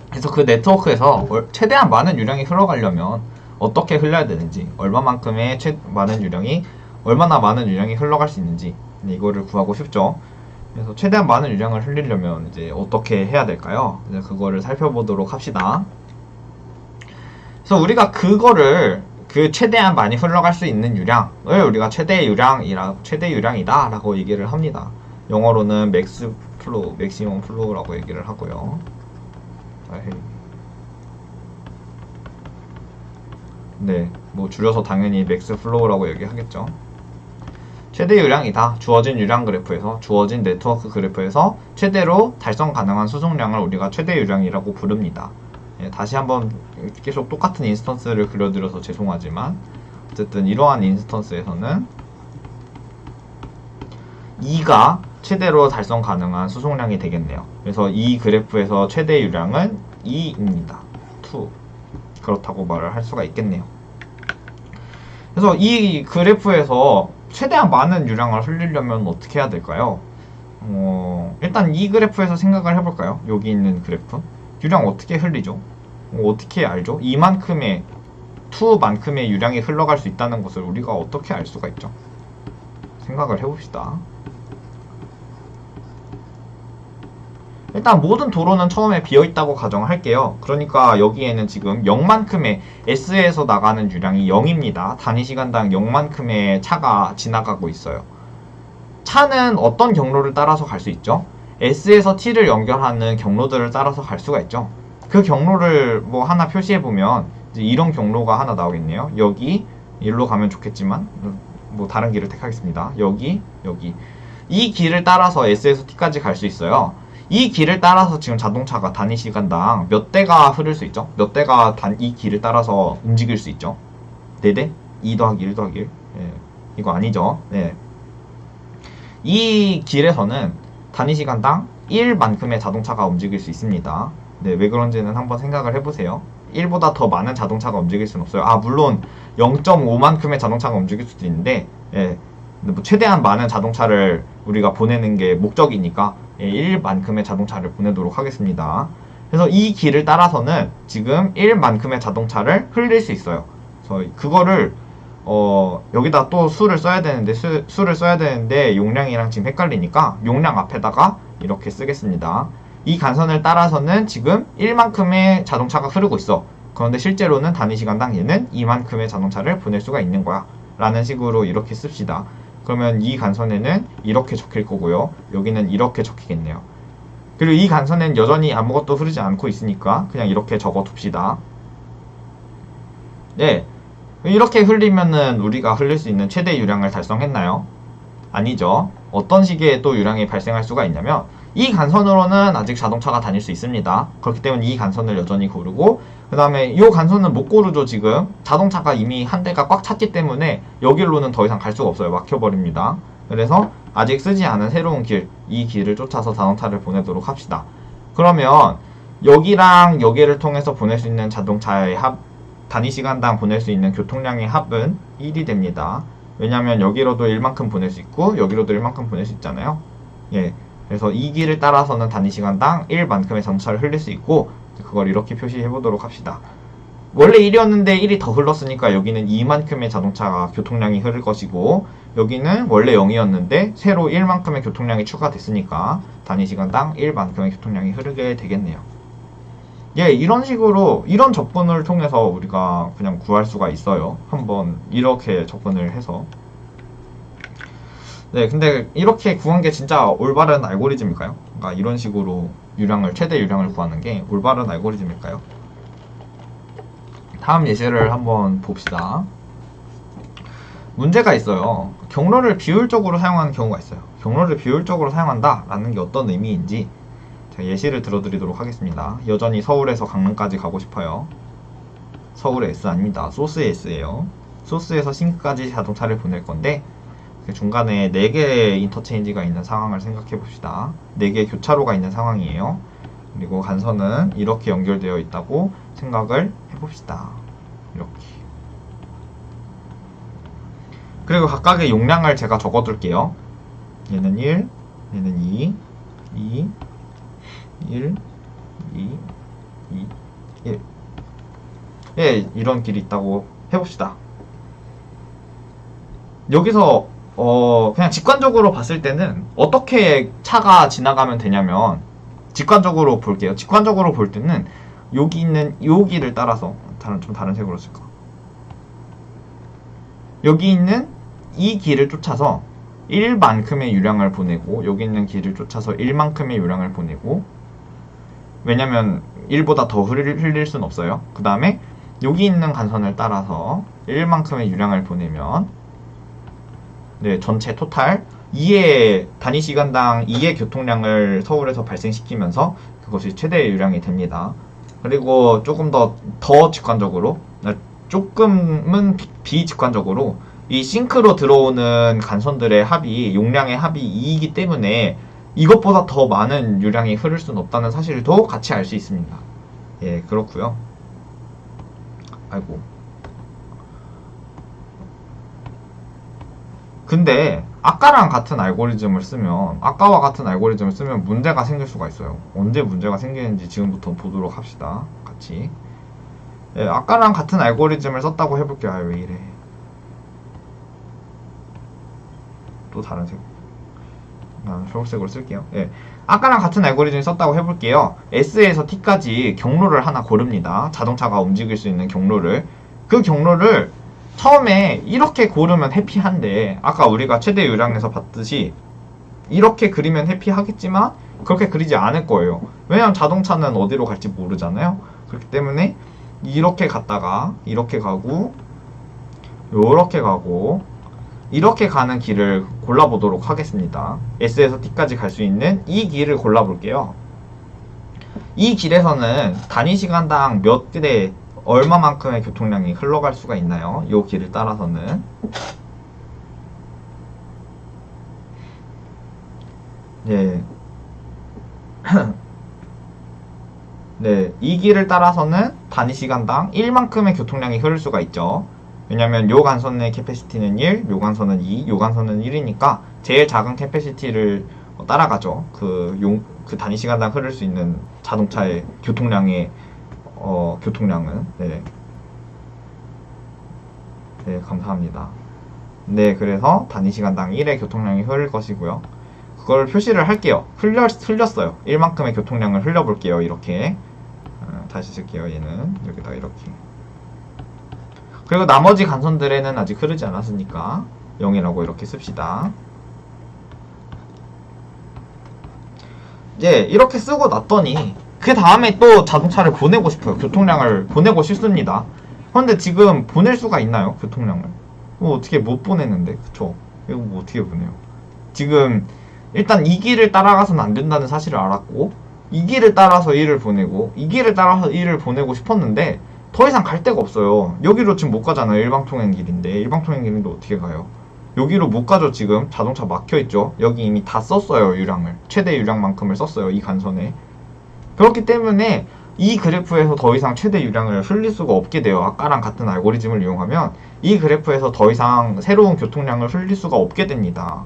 그래서 그 네트워크에서 최대한 많은 유량이 흘러가려면 어떻게 흘러야 되는지, 얼마나 많은 유량이 흘러갈 수 있는지 이거를 구하고 싶죠. 그래서 최대한 많은 유량을 흘리려면 이제 어떻게 해야 될까요? 이제 그거를 살펴보도록 합시다. 그래서 우리가 그거를 그 최대한 많이 흘러갈 수 있는 유량을 우리가 최대 유량이다 라고 얘기를 합니다. 영어로는 맥시멈 플로우라고 얘기를 하고요. 네, 뭐 줄여서 당연히 맥스 플로우라고 얘기하겠죠. 최대 유량이다. 주어진 유량 그래프에서, 주어진 네트워크 그래프에서 최대로 달성 가능한 수송량을 우리가 최대 유량이라고 부릅니다. 예, 다시 한번 계속 똑같은 인스턴스를 그려드려서 죄송하지만 어쨌든 이러한 인스턴스에서는 2가 최대로 달성 가능한 수송량이 되겠네요. 그래서 이 그래프에서 최대 유량은 2입니다. 2. 그렇다고 말을 할 수가 있겠네요. 그래서 이 그래프에서 최대한 많은 유량을 흘리려면 어떻게 해야 될까요? 일단 이 그래프에서 생각을 해볼까요? 여기 있는 그래프. 유량 어떻게 흘리죠? 어떻게 알죠? 2만큼의 유량이 흘러갈 수 있다는 것을 우리가 어떻게 알 수가 있죠? 생각을 해봅시다. 일단 모든 도로는 처음에 비어있다고 가정할게요. 그러니까 여기에는 지금 0만큼의 S에서 나가는 유량이 0입니다. 단위 시간당 0만큼의 차가 지나가고 있어요. 차는 어떤 경로를 따라서 갈 수 있죠? S에서 T를 연결하는 경로들을 따라서 갈 수가 있죠. 그 경로를 뭐 하나 표시해보면 이제 이런 경로가 하나 나오겠네요. 여기, 일로 가면 좋겠지만 뭐 다른 길을 택하겠습니다. 여기. 이 길을 따라서 S에서 T까지 갈 수 있어요. 이 길을 따라서 지금 자동차가 단위 시간당 몇 대가 흐를 수 있죠? 몇 대가 이 길을 따라서 움직일 수 있죠? 4대? 2 더하기 1 더하기 1? 예, 이거 아니죠? 네. 이 길에서는 단위 시간당 1만큼의 자동차가 움직일 수 있습니다. 네, 왜 그런지는 한번 생각을 해보세요. 1보다 더 많은 자동차가 움직일 수는 없어요. 아, 물론 0.5만큼의 자동차가 움직일 수도 있는데, 예, 근데 뭐 최대한 많은 자동차를 우리가 보내는 게 목적이니까, 예, 1만큼의 자동차를 보내도록 하겠습니다. 그래서 이 길을 따라서는 지금 1만큼의 자동차를 흘릴 수 있어요. 그래서 그거를 여기다 또 수를 써야 되는데 수를 써야 되는데 용량이랑 지금 헷갈리니까 용량 앞에다가 이렇게 쓰겠습니다. 이 간선을 따라서는 지금 1만큼의 자동차가 흐르고 있어. 그런데 실제로는 단위 시간당 얘는 2만큼의 자동차를 보낼 수가 있는 거야. 라는 식으로 이렇게 씁시다. 그러면 이 간선에는 이렇게 적힐 거고요. 여기는 이렇게 적히겠네요. 그리고 이 간선에는 여전히 아무것도 흐르지 않고 있으니까 그냥 이렇게 적어 둡시다. 네. 이렇게 흘리면은 우리가 흘릴 수 있는 최대 유량을 달성했나요? 아니죠. 어떤 식의 또 유량이 발생할 수가 있냐면 이 간선으로는 아직 자동차가 다닐 수 있습니다. 그렇기 때문에 이 간선을 여전히 고르고 그 다음에 이 간선은 못 고르죠. 지금 자동차가 이미 한 대가 꽉 찼기 때문에 여기로는 더 이상 갈 수가 없어요. 막혀버립니다. 그래서 아직 쓰지 않은 새로운 길, 이 길을 쫓아서 자동차를 보내도록 합시다. 그러면 여기랑 여기를 통해서 보낼 수 있는 자동차의 단위 시간당 보낼 수 있는 교통량의 합은 1이 됩니다. 왜냐면 여기로도 1만큼 보낼 수 있고 여기로도 1만큼 보낼 수 있잖아요. 예, 그래서 이 길을 따라서는 단위 시간당 1만큼의 자동차를 흘릴 수 있고 그걸 이렇게 표시해 보도록 합시다. 원래 1이었는데 1이 더 흘렀으니까 여기는 2만큼의 자동차가 교통량이 흐를 것이고 여기는 원래 0이었는데 새로 1만큼의 교통량이 추가됐으니까 단위 시간당 1만큼의 교통량이 흐르게 되겠네요. 예, 이런 식으로 이런 접근을 통해서 우리가 그냥 구할 수가 있어요. 한번 이렇게 접근을 해서. 네, 근데 이렇게 구한 게 진짜 올바른 알고리즘일까요? 그러니까 이런 식으로 최대 유량을 구하는 게 올바른 알고리즘일까요? 다음 예시를 한번 봅시다. 문제가 있어요. 경로를 비율적으로 사용하는 경우가 있어요. 경로를 비율적으로 사용한다 라는 게 어떤 의미인지 제가 예시를 들어드리도록 하겠습니다. 여전히 서울에서 강릉까지 가고 싶어요. 서울의 S 아닙니다. 소스의 S예요. 소스에서 싱크까지 자동차를 보낼 건데 중간에 4개의 인터체인지가 있는 상황을 생각해 봅시다. 4개의 교차로가 있는 상황이에요. 그리고 간선은 이렇게 연결되어 있다고 생각을 해봅시다. 이렇게. 그리고 각각의 용량을 제가 적어둘게요. 얘는 1, 얘는 2, 2, 1, 2, 2, 1. 예, 이런 길이 있다고 해봅시다. 여기서 그냥 직관적으로 봤을 때는 어떻게 차가 지나가면 되냐면 직관적으로 볼게요. 직관적으로 볼 때는 여기 있는 요 길을 따라서 좀 다른 색으로 쓸까? 여기 있는 이 길을 쫓아서 1만큼의 유량을 보내고 여기 있는 길을 쫓아서 1만큼의 유량을 보내고 왜냐면 1보다 더 흘릴 순 없어요. 그 다음에 여기 있는 간선을 따라서 1만큼의 유량을 보내면 네, 전체 토탈 2의 단위 시간당 2의 교통량을 서울에서 발생시키면서 그것이 최대 유량이 됩니다. 그리고 조금 더 직관적으로 조금은 비직관적으로 이 싱크로 들어오는 간선들의 합이 용량의 합이 2이기 때문에 이것보다 더 많은 유량이 흐를 수는 없다는 사실도 같이 알 수 있습니다. 예, 그렇고요. 아이고. 근데 아까와 같은 알고리즘을 쓰면 문제가 생길 수가 있어요. 언제 문제가 생기는지 지금부터 보도록 합시다. 같이. 예, 아까랑 같은 알고리즘을 썼다고 해볼게요. 아, 왜 이래. 또 다른 색. 초록색으로 쓸게요. 예. 아까랑 같은 알고리즘을 썼다고 해볼게요. S에서 T까지 경로를 하나 고릅니다. 자동차가 움직일 수 있는 경로를. 그 경로를 처음에 이렇게 고르면 해피한데 아까 우리가 최대 유량에서 봤듯이 이렇게 그리면 해피하겠지만 그렇게 그리지 않을 거예요. 왜냐면 자동차는 어디로 갈지 모르잖아요. 그렇기 때문에 이렇게 갔다가 이렇게 가고 요렇게 가고 이렇게 가는 길을 골라보도록 하겠습니다. S에서 T까지 갈 수 있는 이 길을 골라볼게요. 이 길에서는 단위 시간당 몇 대 얼마만큼의 교통량이 흘러갈 수가 있나요? 이 길을 따라서는. 네. 네, 이 길을 따라서는 단위 시간당 1만큼의 교통량이 흐를 수가 있죠. 왜냐면 요 간선의 캐패시티는 1, 요 간선은 2, 요 간선은 1이니까 제일 작은 캐패시티를 따라가죠. 그 단위 시간당 흐를 수 있는 자동차의 교통량의 교통량은. 네. 네, 감사합니다. 네, 그래서 단위 시간당 1의 교통량이 흐를 것이고요. 그걸 표시를 할게요. 흘렸어요. 1만큼의 교통량을 흘려볼게요. 이렇게. 다시 쓸게요. 얘는 여기다 이렇게. 그리고 나머지 간선들에는 아직 흐르지 않았으니까 0이라고 이렇게 씁시다. 이제 이렇게 쓰고 났더니 그 다음에 또 자동차를 보내고 싶어요. 교통량을 보내고 싶습니다. 그런데 지금 보낼 수가 있나요? 교통량을 어떻게 못 보내는데, 그쵸? 이거 뭐 어떻게 보내요? 지금 일단 이 길을 따라가서는 안 된다는 사실을 알았고, 이 길을 따라서 1을 보내고, 이 길을 따라서 1을 보내고 싶었는데 더 이상 갈 데가 없어요. 여기로 지금 못 가잖아요. 일방통행 길인데. 일방통행 길인데 어떻게 가요? 여기로 못 가죠. 지금 자동차 막혀있죠. 여기 이미 다 썼어요. 유량을, 최대 유량만큼을 썼어요. 이 간선에. 그렇기 때문에 이 그래프에서 더 이상 최대 유량을 흘릴 수가 없게 돼요. 아까랑 같은 알고리즘을 이용하면 이 그래프에서 더 이상 새로운 교통량을 흘릴 수가 없게 됩니다.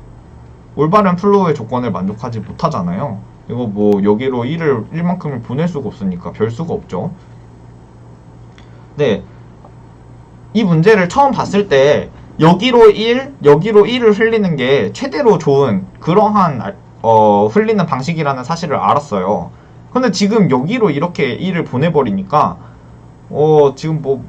올바른 플로우의 조건을 만족하지 못하잖아요. 이거 뭐 여기로 1만큼을 보낼 수가 없으니까 별 수가 없죠. 네, 이 문제를 처음 봤을 때 여기로 1, 여기로 1을 흘리는 게 최대로 좋은 그러한 흘리는 방식이라는 사실을 알았어요. 근데 지금 여기로 이렇게 1을 보내버리니까 지금 뭐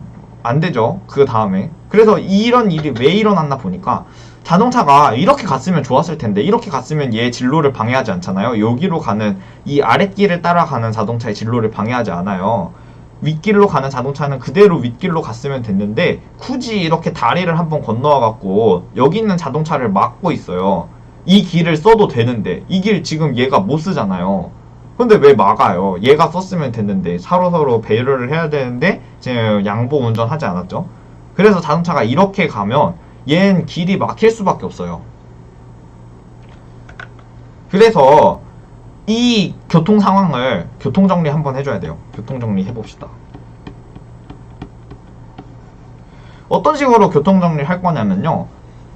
안 되죠. 그 다음에. 그래서 이런 일이 왜 일어났나 보니까 자동차가 이렇게 갔으면 좋았을 텐데, 이렇게 갔으면 얘 진로를 방해하지 않잖아요. 여기로 가는 이 아랫길을 따라가는 자동차의 진로를 방해하지 않아요. 윗길로 가는 자동차는 그대로 윗길로 갔으면 됐는데 굳이 이렇게 다리를 한번 건너와 갖고 여기 있는 자동차를 막고 있어요. 이 길을 써도 되는데 이 길 지금 얘가 못 쓰잖아요. 근데 왜 막아요? 얘가 썼으면 됐는데, 서로 배려를 해야 되는데 지금 양보 운전하지 않았죠. 그래서 자동차가 이렇게 가면 얘는 길이 막힐 수밖에 없어요. 그래서 이 교통 상황을 교통정리 한번 해줘야 돼요. 교통정리 해봅시다. 어떤 식으로 교통정리를 할 거냐면요,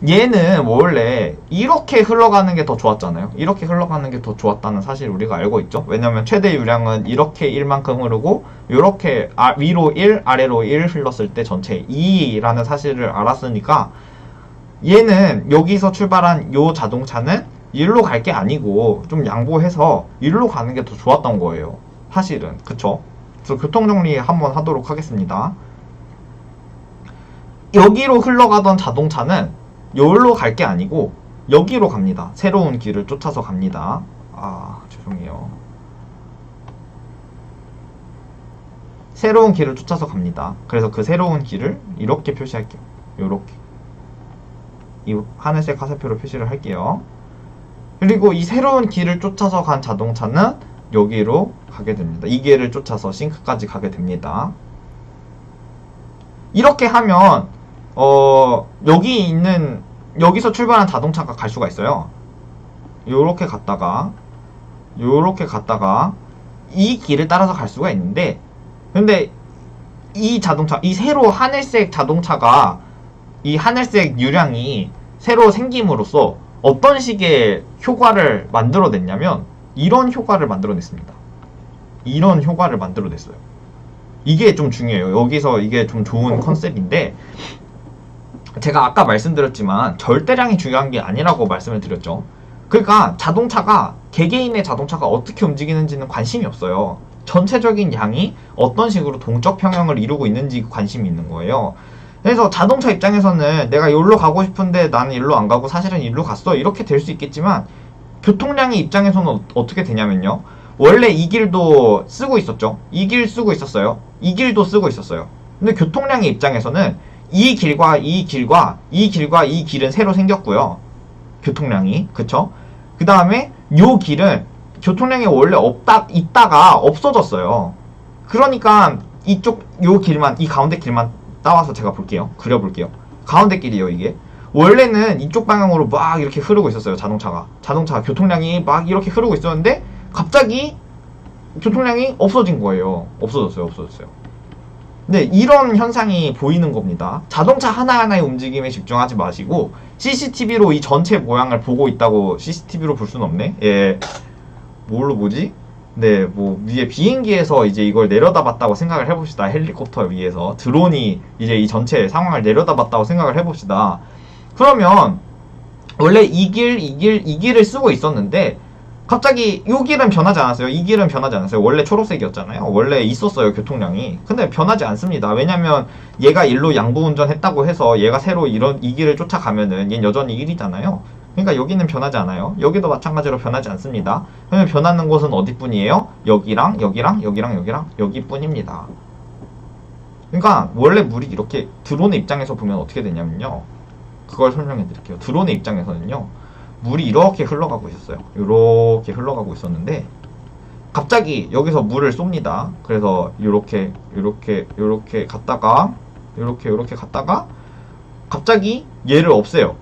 얘는 원래 이렇게 흘러가는 게 더 좋았잖아요. 이렇게 흘러가는 게 더 좋았다는 사실을 우리가 알고 있죠. 왜냐면 최대 유량은 이렇게 1만큼 흐르고 이렇게 위로 1, 아래로 1 흘렀을 때 전체 2라는 사실을 알았으니까 얘는 여기서 출발한 요 자동차는 일로 갈 게 아니고 좀 양보해서 일로 가는 게 더 좋았던 거예요. 사실은. 그쵸? 그래서 교통정리 한번 하도록 하겠습니다. 여기로 흘러가던 자동차는 여기로 갈 게 아니고 여기로 갑니다. 새로운 길을 쫓아서 갑니다. 죄송해요. 새로운 길을 쫓아서 갑니다. 그래서 그 새로운 길을 이렇게 표시할게요. 요렇게. 이 하늘색 화살표로 표시를 할게요. 그리고 이 새로운 길을 쫓아서 간 자동차는 여기로 가게 됩니다. 이 길을 쫓아서 싱크까지 가게 됩니다. 이렇게 하면 여기서 출발한 자동차가 갈 수가 있어요. 요렇게 갔다가 이 길을 따라서 갈 수가 있는데, 근데 이 자동차, 이 새로 하늘색 자동차가, 이 하늘색 유량이 새로 생김으로써 어떤 식의 효과를 만들어냈냐면 이런 효과를 만들어냈습니다. 이런 효과를 만들어냈어요. 이게 좀 중요해요. 여기서 이게 좀 좋은 컨셉인데, 제가 아까 말씀드렸지만 절대량이 중요한 게 아니라고 말씀을 드렸죠. 그러니까 자동차가, 개개인의 자동차가 어떻게 움직이는지는 관심이 없어요. 전체적인 양이 어떤 식으로 동적 평형을 이루고 있는지 관심이 있는 거예요. 그래서 자동차 입장에서는 내가 여기로 가고 싶은데 나는 일로 안 가고 사실은 일로 갔어, 이렇게 될 수 있겠지만, 교통량의 입장에서는 어떻게 되냐면요, 원래 이 길도 쓰고 있었죠. 이 길 쓰고 있었어요. 이 길도 쓰고 있었어요. 근데 교통량의 입장에서는 이 길과 이 길과 이 길과 이 길은 새로 생겼고요. 교통량이. 그쵸? 그 다음에 요 길은 교통량이 원래 있다가 없어졌어요. 그러니까 이쪽 요 길만, 이 가운데 길만 따와서 제가 볼게요. 그려볼게요. 가운데 길이에요, 이게. 원래는 이쪽 방향으로 막 이렇게 흐르고 있었어요. 자동차 교통량이 막 이렇게 흐르고 있었는데 갑자기 교통량이 없어진 거예요. 없어졌어요. 네, 이런 현상이 보이는 겁니다. 자동차 하나하나의 움직임에 집중하지 마시고 CCTV로 이 전체 모양을 보고 있다고 CCTV로 볼 수는 없네. 예, 뭘로 보지? 네, 뭐 위에 비행기에서 이제 이걸 내려다봤다고 생각을 해봅시다. 헬리콥터 위에서 드론이 이제 이 전체 상황을 내려다봤다고 생각을 해봅시다. 그러면 원래 이 길을 쓰고 있었는데 갑자기 이 길은 변하지 않았어요. 이 길은 변하지 않았어요. 원래 초록색이었잖아요. 원래 있었어요, 교통량이. 근데 변하지 않습니다. 왜냐면 얘가 일로 양보 운전했다고 해서 얘가 새로 이 길을 쫓아가면은 얘는 여전히 1이잖아요. 그러니까 여기는 변하지 않아요. 여기도 마찬가지로 변하지 않습니다. 그러면 변하는 곳은 어디뿐이에요? 여기랑 여기뿐입니다. 그러니까 원래 물이 이렇게 드론의 입장에서 보면 어떻게 되냐면요. 그걸 설명해 드릴게요. 드론의 입장에서는요. 물이 이렇게 흘러가고 있었어요. 이렇게 흘러가고 있었는데 갑자기 여기서 물을 쏩니다. 그래서 이렇게 갔다가 이렇게 갔다가 갑자기 얘를 없애요.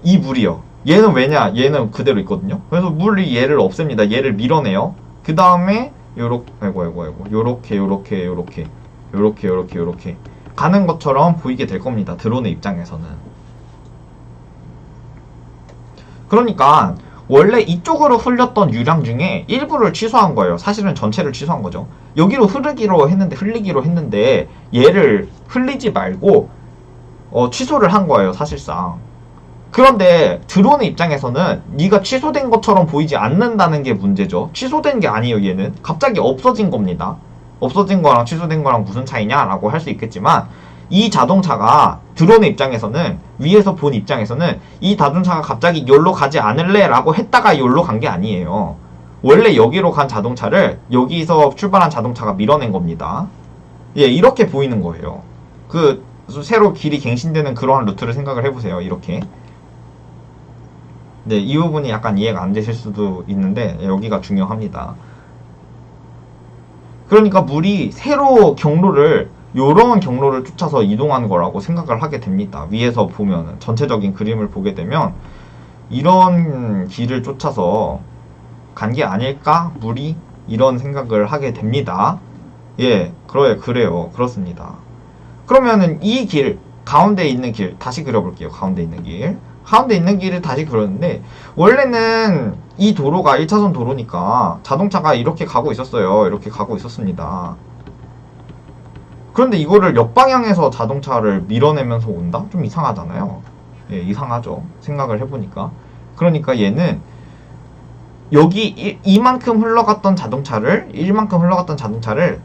이 물이요. 얘는 왜냐? 얘는 그대로 있거든요. 그래서 물이 얘를 없앱니다. 얘를 밀어내요. 그 다음에 요렇게 가는 것처럼 보이게 될 겁니다. 드론의 입장에서는. 그러니까 원래 이쪽으로 흘렸던 유량 중에 일부를 취소한 거예요. 사실은 전체를 취소한 거죠. 여기로 흘리기로 했는데 얘를 흘리지 말고 취소를 한 거예요, 사실상. 그런데 드론의 입장에서는 네가 취소된 것처럼 보이지 않는다는 게 문제죠. 취소된 게 아니에요, 얘는. 갑자기 없어진 겁니다. 없어진 거랑 취소된 거랑 무슨 차이냐라고 할 수 있겠지만 이 자동차가 드론의 입장에서는 위에서 본 입장에서는 이 자동차가 갑자기 여기로 가지 않을래 라고 했다가 여기로 간 게 아니에요. 원래 여기로 간 자동차를 여기서 출발한 자동차가 밀어낸 겁니다. 예, 이렇게 보이는 거예요. 그 새로 길이 갱신되는 그러한 루트를 생각을 해보세요. 이렇게. 네, 이 부분이 약간 이해가 안 되실 수도 있는데 여기가 중요합니다. 그러니까 물이 새로 요런 경로를 쫓아서 이동하는 거라고 생각을 하게 됩니다. 위에서 보면 전체적인 그림을 보게 되면 이런 길을 쫓아서 간 게 아닐까? 물이? 이런 생각을 하게 됩니다. 예, 그래요. 그렇습니다. 그러면은 이 길, 가운데 있는 길 다시 그려볼게요. 가운데 있는 길을 다시 그렸는데 원래는 이 도로가 1차선 도로니까 자동차가 이렇게 가고 있었어요. 이렇게 가고 있었습니다. 그런데 이거를 역방향에서 자동차를 밀어내면서 온다? 좀 이상하잖아요. 예, 이상하죠. 생각을 해보니까. 그러니까 얘는 여기 이만큼 흘러갔던 자동차를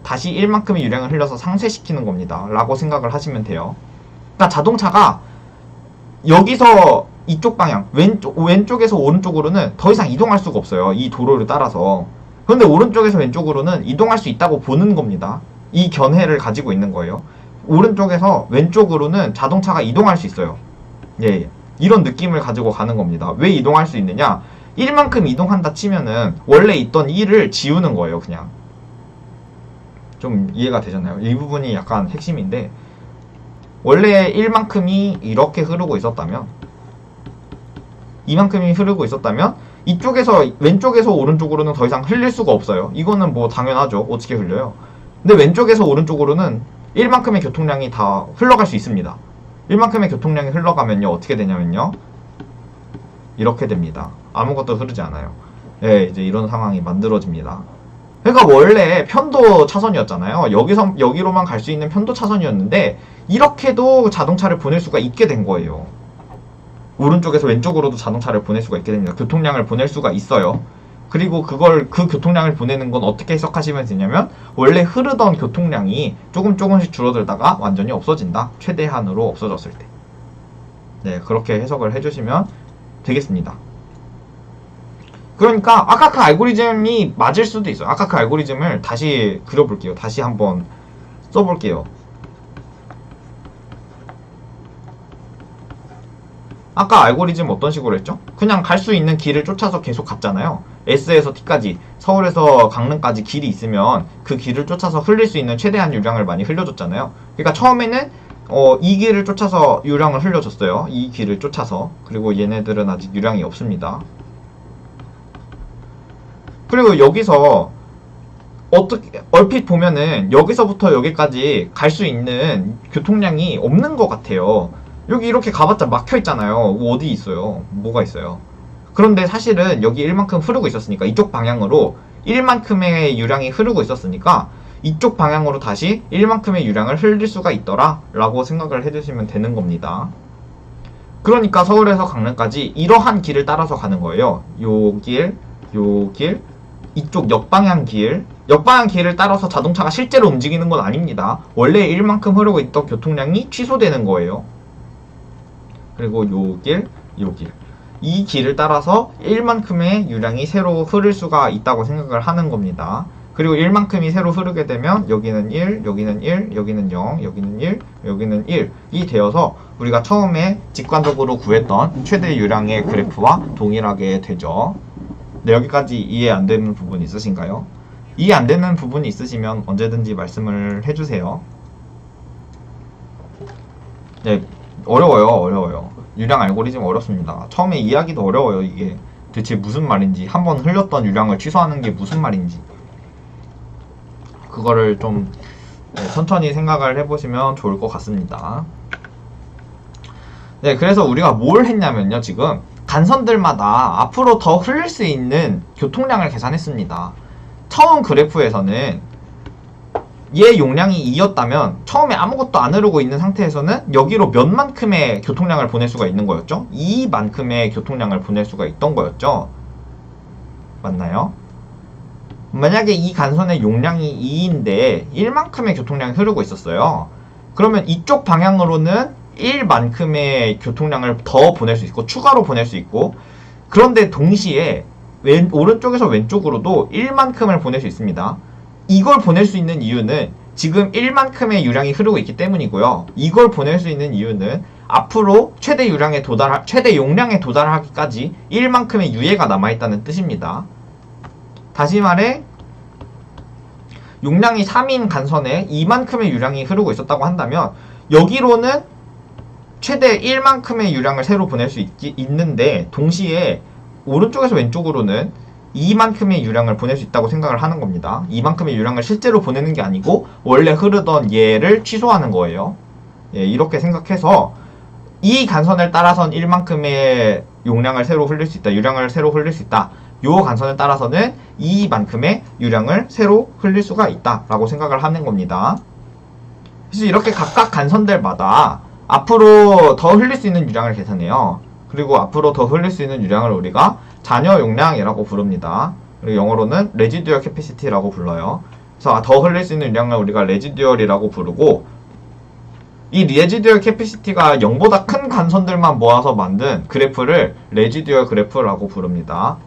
다시 1만큼의 유량을 흘려서 상쇄시키는 겁니다. 라고 생각을 하시면 돼요. 그러니까 자동차가 여기서 이쪽 방향, 왼쪽에서 오른쪽으로는 더 이상 이동할 수가 없어요. 이 도로를 따라서. 그런데 오른쪽에서 왼쪽으로는 이동할 수 있다고 보는 겁니다. 이 견해를 가지고 있는 거예요. 오른쪽에서 왼쪽으로는 자동차가 이동할 수 있어요. 예, 이런 느낌을 가지고 가는 겁니다. 왜 이동할 수 있느냐? 1만큼 이동한다 치면은 원래 있던 1을 지우는 거예요, 그냥. 좀 이해가 되셨나요? 이 부분이 약간 핵심인데 원래 1만큼이 이렇게 흐르고 있었다면 이만큼이 흐르고 있었다면 이쪽에서 왼쪽에서 오른쪽으로는 더 이상 흘릴 수가 없어요. 이거는 뭐 당연하죠. 어떻게 흘려요? 근데 왼쪽에서 오른쪽으로는 1만큼의 교통량이 다 흘러갈 수 있습니다. 1만큼의 교통량이 흘러가면요 어떻게 되냐면요 이렇게 됩니다. 아무것도 흐르지 않아요. 예, 이제 이런 상황이 만들어집니다. 그러니까 원래 편도 차선이었잖아요. 여기로만 갈 수 있는 편도 차선이었는데 이렇게도 자동차를 보낼 수가 있게 된 거예요. 오른쪽에서 왼쪽으로도 자동차를 보낼 수가 있게 됩니다. 교통량을 보낼 수가 있어요. 그리고 그 교통량을 보내는 건 어떻게 해석하시면 되냐면 원래 흐르던 교통량이 조금씩 줄어들다가 완전히 없어진다. 최대한으로 없어졌을 때. 네, 그렇게 해석을 해주시면 되겠습니다. 그러니까 아까 그 알고리즘이 맞을 수도 있어요. 아까 그 알고리즘을 다시 그려볼게요. 다시 한번 써볼게요. 아까 알고리즘 어떤 식으로 했죠? 그냥 갈 수 있는 길을 쫓아서 계속 갔잖아요. S에서 T까지, 서울에서 강릉까지 길이 있으면 그 길을 쫓아서 흘릴 수 있는 최대한 유량을 많이 흘려줬잖아요. 그러니까 처음에는 이 길을 쫓아서 유량을 흘려줬어요. 이 길을 쫓아서. 그리고 얘네들은 아직 유량이 없습니다. 그리고 여기서 어떻게 얼핏 보면은 여기서부터 여기까지 갈 수 있는 교통량이 없는 것 같아요. 여기 이렇게 가봤자 막혀 있잖아요. 뭐 어디 있어요? 뭐가 있어요? 그런데 사실은 여기 1만큼 흐르고 있었으니까 이쪽 방향으로 1만큼의 유량이 흐르고 있었으니까 이쪽 방향으로 다시 1만큼의 유량을 흘릴 수가 있더라 라고 생각을 해주시면 되는 겁니다. 그러니까 서울에서 강릉까지 이러한 길을 따라서 가는 거예요. 요 길, 요 길, 이쪽 역방향 길을 따라서 자동차가 실제로 움직이는 건 아닙니다. 원래 1만큼 흐르고 있던 교통량이 취소되는 거예요. 그리고 요 길, 요 길. 이 길을 따라서 1만큼의 유량이 새로 흐를 수가 있다고 생각을 하는 겁니다. 그리고 1만큼이 새로 흐르게 되면 여기는 1, 여기는 1, 여기는 0, 여기는 1, 여기는 1이 되어서 우리가 처음에 직관적으로 구했던 최대 유량의 그래프와 동일하게 되죠. 네, 여기까지 이해 안 되는 부분 있으신가요? 이해 안 되는 부분이 있으시면 언제든지 말씀을 해주세요. 네, 어려워요. 유량 알고리즘 어렵습니다. 처음에 이해하기도 어려워요. 이게 대체 무슨 말인지, 한번 흘렸던 유량을 취소하는 게 무슨 말인지 그거를 좀 천천히 생각을 해보시면 좋을 것 같습니다. 네, 그래서 우리가 뭘 했냐면요, 지금 간선들마다 앞으로 더 흘릴 수 있는 교통량을 계산했습니다. 처음 그래프에서는 얘 용량이 2였다면 처음에 아무것도 안 흐르고 있는 상태에서는 여기로 몇 만큼의 교통량을 보낼 수가 있는 거였죠? 2만큼의 교통량을 보낼 수가 있던 거였죠? 맞나요? 만약에 이 간선의 용량이 2인데 1만큼의 교통량이 흐르고 있었어요. 그러면 이쪽 방향으로는 1만큼의 교통량을 더 보낼 수 있고 추가로 보낼 수 있고, 그런데 동시에 오른쪽에서 왼쪽으로도 1만큼을 보낼 수 있습니다. 이걸 보낼 수 있는 이유는 지금 1만큼의 유량이 흐르고 있기 때문이고요. 이걸 보낼 수 있는 이유는 앞으로 최대 용량에 도달하기까지 1만큼의 유예가 남아있다는 뜻입니다. 다시 말해 용량이 3인 간선에 2만큼의 유량이 흐르고 있었다고 한다면 여기로는 최대 1만큼의 유량을 새로 보낼 수 있는데 동시에 오른쪽에서 왼쪽으로는 2만큼의 유량을 보낼 수 있다고 생각을 하는 겁니다. 2만큼의 유량을 실제로 보내는 게 아니고 원래 흐르던 얘를 취소하는 거예요. 예, 이렇게 생각해서 이 간선을 따라선 1만큼의 용량을 새로 흘릴 수 있다, 유량을 새로 흘릴 수 있다. 요 간선을 따라서는 2만큼의 유량을 새로 흘릴 수가 있다 라고 생각을 하는 겁니다. 그래서 이렇게 각각 간선들마다 앞으로 더 흘릴 수 있는 유량을 계산해요. 그리고 앞으로 더 흘릴 수 있는 유량을 우리가 잔여 용량이라고 부릅니다. 그리고 영어로는 residual capacity라고 불러요. 그래서 더 흘릴 수 있는 유량을 우리가 residual이라고 부르고, 이 residual capacity가 0보다 큰 간선들만 모아서 만든 그래프를 residual 그래프라고 부릅니다.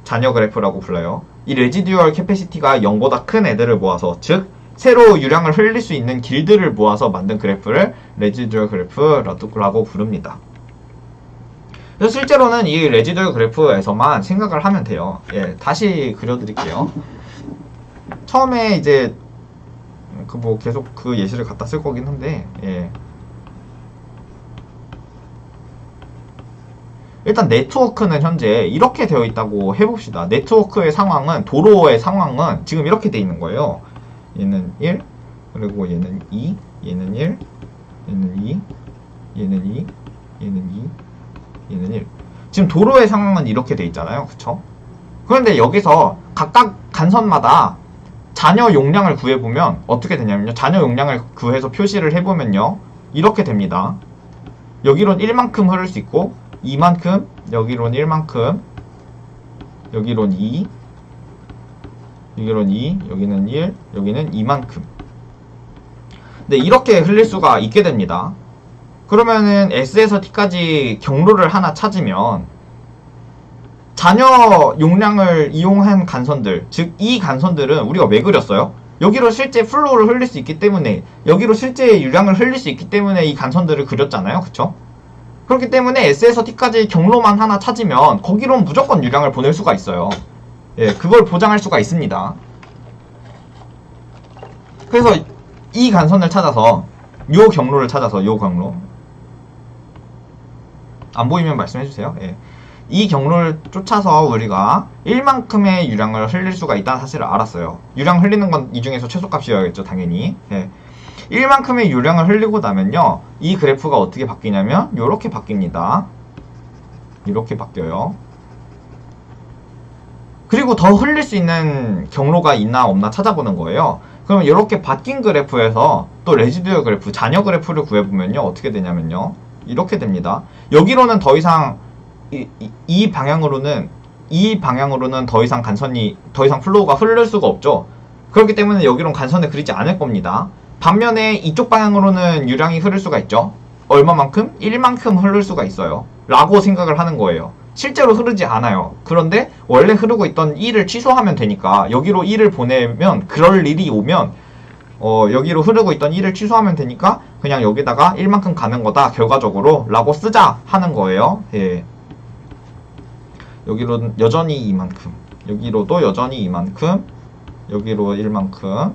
잔여 그래프라고 불러요. 이 residual capacity가 0보다 큰 애들을 모아서, 즉 새로 유량을 흘릴 수 있는 길들을 모아서 만든 그래프를 residual 그래프라고 부릅니다. 그래서 실제로는 이 residual 그래프에서만 생각을 하면 돼요. 예, 다시 그려드릴게요. 처음에 이제 계속 그 예시를 갖다 쓸 거긴 한데, 예. 일단 네트워크는 현재 이렇게 되어 있다고 해봅시다. 네트워크의 상황은, 도로의 상황은 지금 이렇게 되어 있는 거예요. 얘는 1, 그리고 얘는 2, 얘는 1, 얘는 2, 얘는 2, 얘는 2, 얘는 1. 지금 도로의 상황은 이렇게 돼 있잖아요. 그쵸? 그런데 여기서 각각 간선마다 잔여 용량을 구해보면 어떻게 되냐면요. 잔여 용량을 구해서 표시를 해보면요. 이렇게 됩니다. 여기론 1만큼 흐를 수 있고, 2만큼, 여기론 1만큼, 여기론 2, 여기론 2, 여기는 1, 여기는 2만큼. 네, 이렇게 흘릴 수가 있게 됩니다. 그러면은 S에서 T까지 경로를 하나 찾으면 잔여 용량을 이용한 간선들, 즉 이 간선들은 우리가 왜 그렸어요? 여기로 실제 플로우를 흘릴 수 있기 때문에, 여기로 실제 유량을 흘릴 수 있기 때문에 이 간선들을 그렸잖아요. 그쵸? 그렇기 때문에 S에서 T까지 경로만 하나 찾으면 거기로는 무조건 유량을 보낼 수가 있어요. 예, 그걸 보장할 수가 있습니다. 그래서 이 간선을 찾아서, 요 경로를 찾아서, 요 경로 안 보이면 말씀해주세요. 예. 이 경로를 쫓아서 우리가 1만큼의 유량을 흘릴 수가 있다는 사실을 알았어요. 유량 흘리는 건 이 중에서 최소값이어야겠죠, 당연히. 예. 1만큼의 유량을 흘리고 나면요, 이 그래프가 어떻게 바뀌냐면 이렇게 바뀝니다. 이렇게 바뀌어요. 그리고 더 흘릴 수 있는 경로가 있나 없나 찾아보는 거예요. 그럼 이렇게 바뀐 그래프에서 또 레지듀얼 그래프, 잔여 그래프를 구해보면요, 어떻게 되냐면요, 이렇게 됩니다. 여기로는 더 이상 이 방향으로는 더 이상 플로우가 흐를 수가 없죠. 그렇기 때문에 여기로는 간선을 그리지 않을 겁니다. 반면에 이쪽 방향으로는 유량이 흐를 수가 있죠. 얼마만큼? 1만큼 흐를 수가 있어요. 라고 생각을 하는 거예요. 실제로 흐르지 않아요. 그런데 원래 흐르고 있던 1을 취소하면 되니까, 여기로 1을 보내면, 그럴 일이 오면 여기로 흐르고 있던 1을 취소하면 되니까 그냥 여기다가 1만큼 가는 거다 결과적으로 라고 쓰자 하는 거예요. 예. 여기로는 여전히 이만큼, 여기로도 여전히 이만큼, 여기로 1만큼,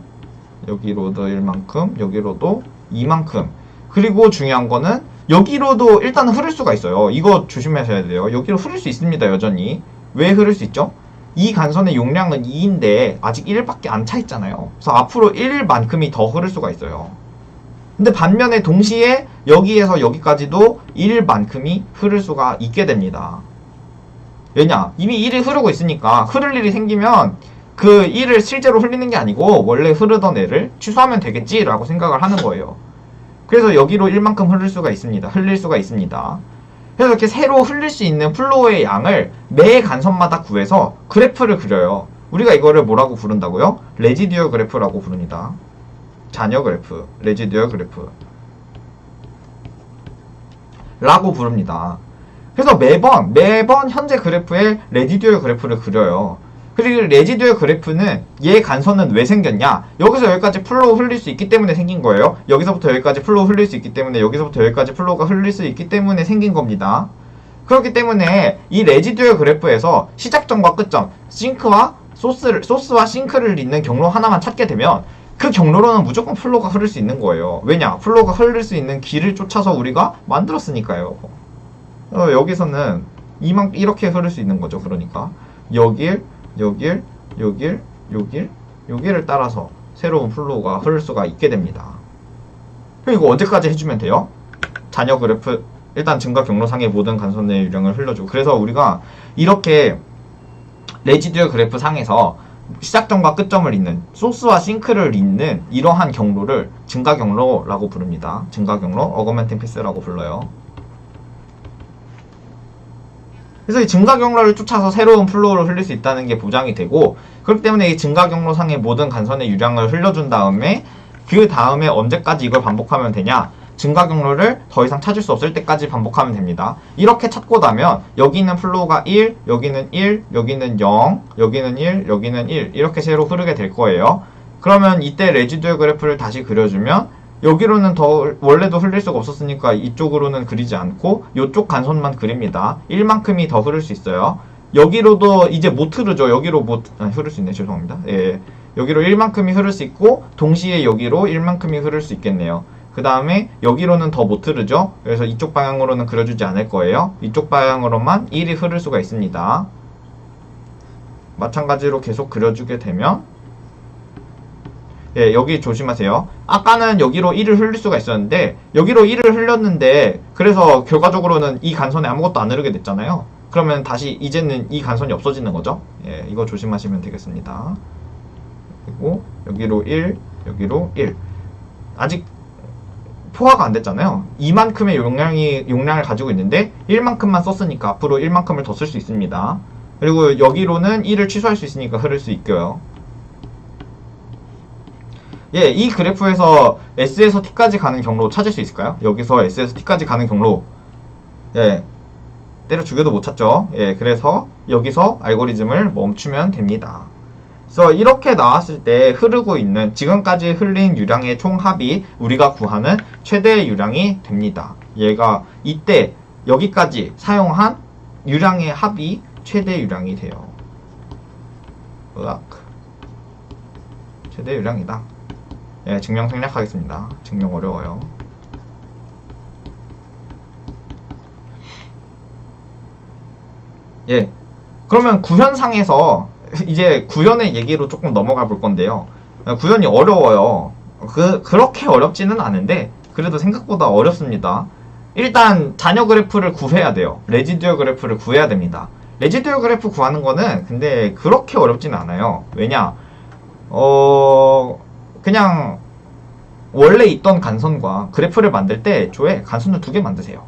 여기로도 1만큼, 여기로도 이만큼. 그리고 중요한 거는 여기로도 일단 흐를 수가 있어요. 이거 조심하셔야 돼요. 여기로 흐를 수 있습니다, 여전히. 왜 흐를 수 있죠? 이 간선의 용량은 2인데 아직 1밖에 안 차 있잖아요. 그래서 앞으로 1만큼이 더 흐를 수가 있어요. 근데 반면에 동시에 여기에서 여기까지도 1만큼이 흐를 수가 있게 됩니다. 왜냐? 이미 1이 흐르고 있으니까 흐를 일이 생기면 그 1을 실제로 흘리는 게 아니고 원래 흐르던 애를 취소하면 되겠지라고 생각을 하는 거예요. 그래서 여기로 1만큼 흘릴 수가 있습니다. 그래서 이렇게 새로 흘릴 수 있는 플로우의 양을 매 간선마다 구해서 그래프를 그려요. 우리가 이거를 뭐라고 부른다고요? 레지듀얼 그래프라고 부릅니다. 잔여 그래프, 레지듀얼 그래프 라고 부릅니다. 그래서 매번 현재 그래프에 레지듀얼 그래프를 그려요. 그리고 레지듀얼 그래프는 얘 간선은 왜 생겼냐? 여기서 여기까지 플로우 흘릴 수 있기 때문에 생긴 거예요. 여기서부터 여기까지 플로우 흘릴 수 있기 때문에, 여기서부터 여기까지 플로우가 흘릴 수 있기 때문에 생긴 겁니다. 그렇기 때문에 이 레지듀얼 그래프에서 시작점과 끝점, 싱크와 소스와 싱크를 잇는 경로 하나만 찾게 되면 그 경로로는 무조건 플로우가 흐를 수 있는 거예요. 왜냐? 플로우가 흐를 수 있는 길을 쫓아서 우리가 만들었으니까요. 여기서는 이렇게 흐를 수 있는 거죠. 그러니까 여길 여기를 따라서 새로운 플로우가 흐를 수가 있게 됩니다. 그럼 이거 언제까지 해주면 돼요? 잔여 그래프, 일단 증가 경로상의 모든 간선의 유량을 흘려주고. 그래서 우리가 이렇게 레지듀얼 그래프 상에서 시작점과 끝점을 잇는, 소스와 싱크를 잇는 이러한 경로를 증가 경로라고 부릅니다. 증가 경로, 어거멘팅 패스라고 불러요. 그래서 이 증가 경로를 쫓아서 새로운 플로우를 흘릴 수 있다는 게 보장이 되고, 그렇기 때문에 이 증가 경로상의 모든 간선의 유량을 흘려준 다음에 그 다음에 언제까지 이걸 반복하면 되냐? 증가 경로를 더 이상 찾을 수 없을 때까지 반복하면 됩니다. 이렇게 찾고 나면 여기 있는 플로우가 1, 여기는 1, 여기는 0, 여기는 1, 여기는 1 이렇게 새로 흐르게 될 거예요. 그러면 이때 레지듀얼 그래프를 다시 그려주면 여기로는 더 원래도 흘릴 수가 없었으니까 이쪽으로는 그리지 않고 이쪽 간선만 그립니다. 1만큼이 더 흐를 수 있어요. 여기로도 이제 못 흐르죠. 여기로 흐를 수 있네. 죄송합니다. 예, 여기로 1만큼이 흐를 수 있고 동시에 여기로 1만큼이 흐를 수 있겠네요. 그 다음에 여기로는 더 못 흐르죠. 그래서 이쪽 방향으로는 그려주지 않을 거예요. 이쪽 방향으로만 1이 흐를 수가 있습니다. 마찬가지로 계속 그려주게 되면, 예, 여기 조심하세요. 아까는 여기로 1을 흘릴 수가 있었는데 여기로 1을 흘렸는데 그래서 결과적으로는 이 간선에 아무것도 안 흐르게 됐잖아요. 그러면 다시 이제는 이 간선이 없어지는 거죠. 예, 이거 조심하시면 되겠습니다. 그리고 여기로 1, 여기로 1. 아직 포화가 안 됐잖아요. 이만큼의 용량을 가지고 있는데 1만큼만 썼으니까 앞으로 1만큼을 더 쓸 수 있습니다. 그리고 여기로는 1을 취소할 수 있으니까 흐를 수 있고요. 예, 이 그래프에서 S에서 T까지 가는 경로 찾을 수 있을까요? 여기서 S에서 T까지 가는 경로, 예, 때려 죽여도 못 찾죠. 예, 그래서 여기서 알고리즘을 멈추면 됩니다. 그래서 이렇게 나왔을 때 흐르고 있는 지금까지 흘린 유량의 총합이 우리가 구하는 최대 유량이 됩니다. 얘가 이때 여기까지 사용한 유량의 합이 최대 유량이 돼요. 으악. 최대 유량이다. 예, 증명 생략하겠습니다. 증명 어려워요. 예. 그러면 구현상에서 이제 구현의 얘기로 조금 넘어가 볼 건데요. 구현이 어려워요. 그렇게 어렵지는 않은데 그래도 생각보다 어렵습니다. 일단 잔여 그래프를 구해야 돼요. 레지듀얼 그래프를 구해야 됩니다. 레지듀얼 그래프 구하는 거는 근데 그렇게 어렵지는 않아요. 왜냐? 그냥 원래 있던 간선과 그래프를 만들 때 애초에 간선을 2개 만드세요.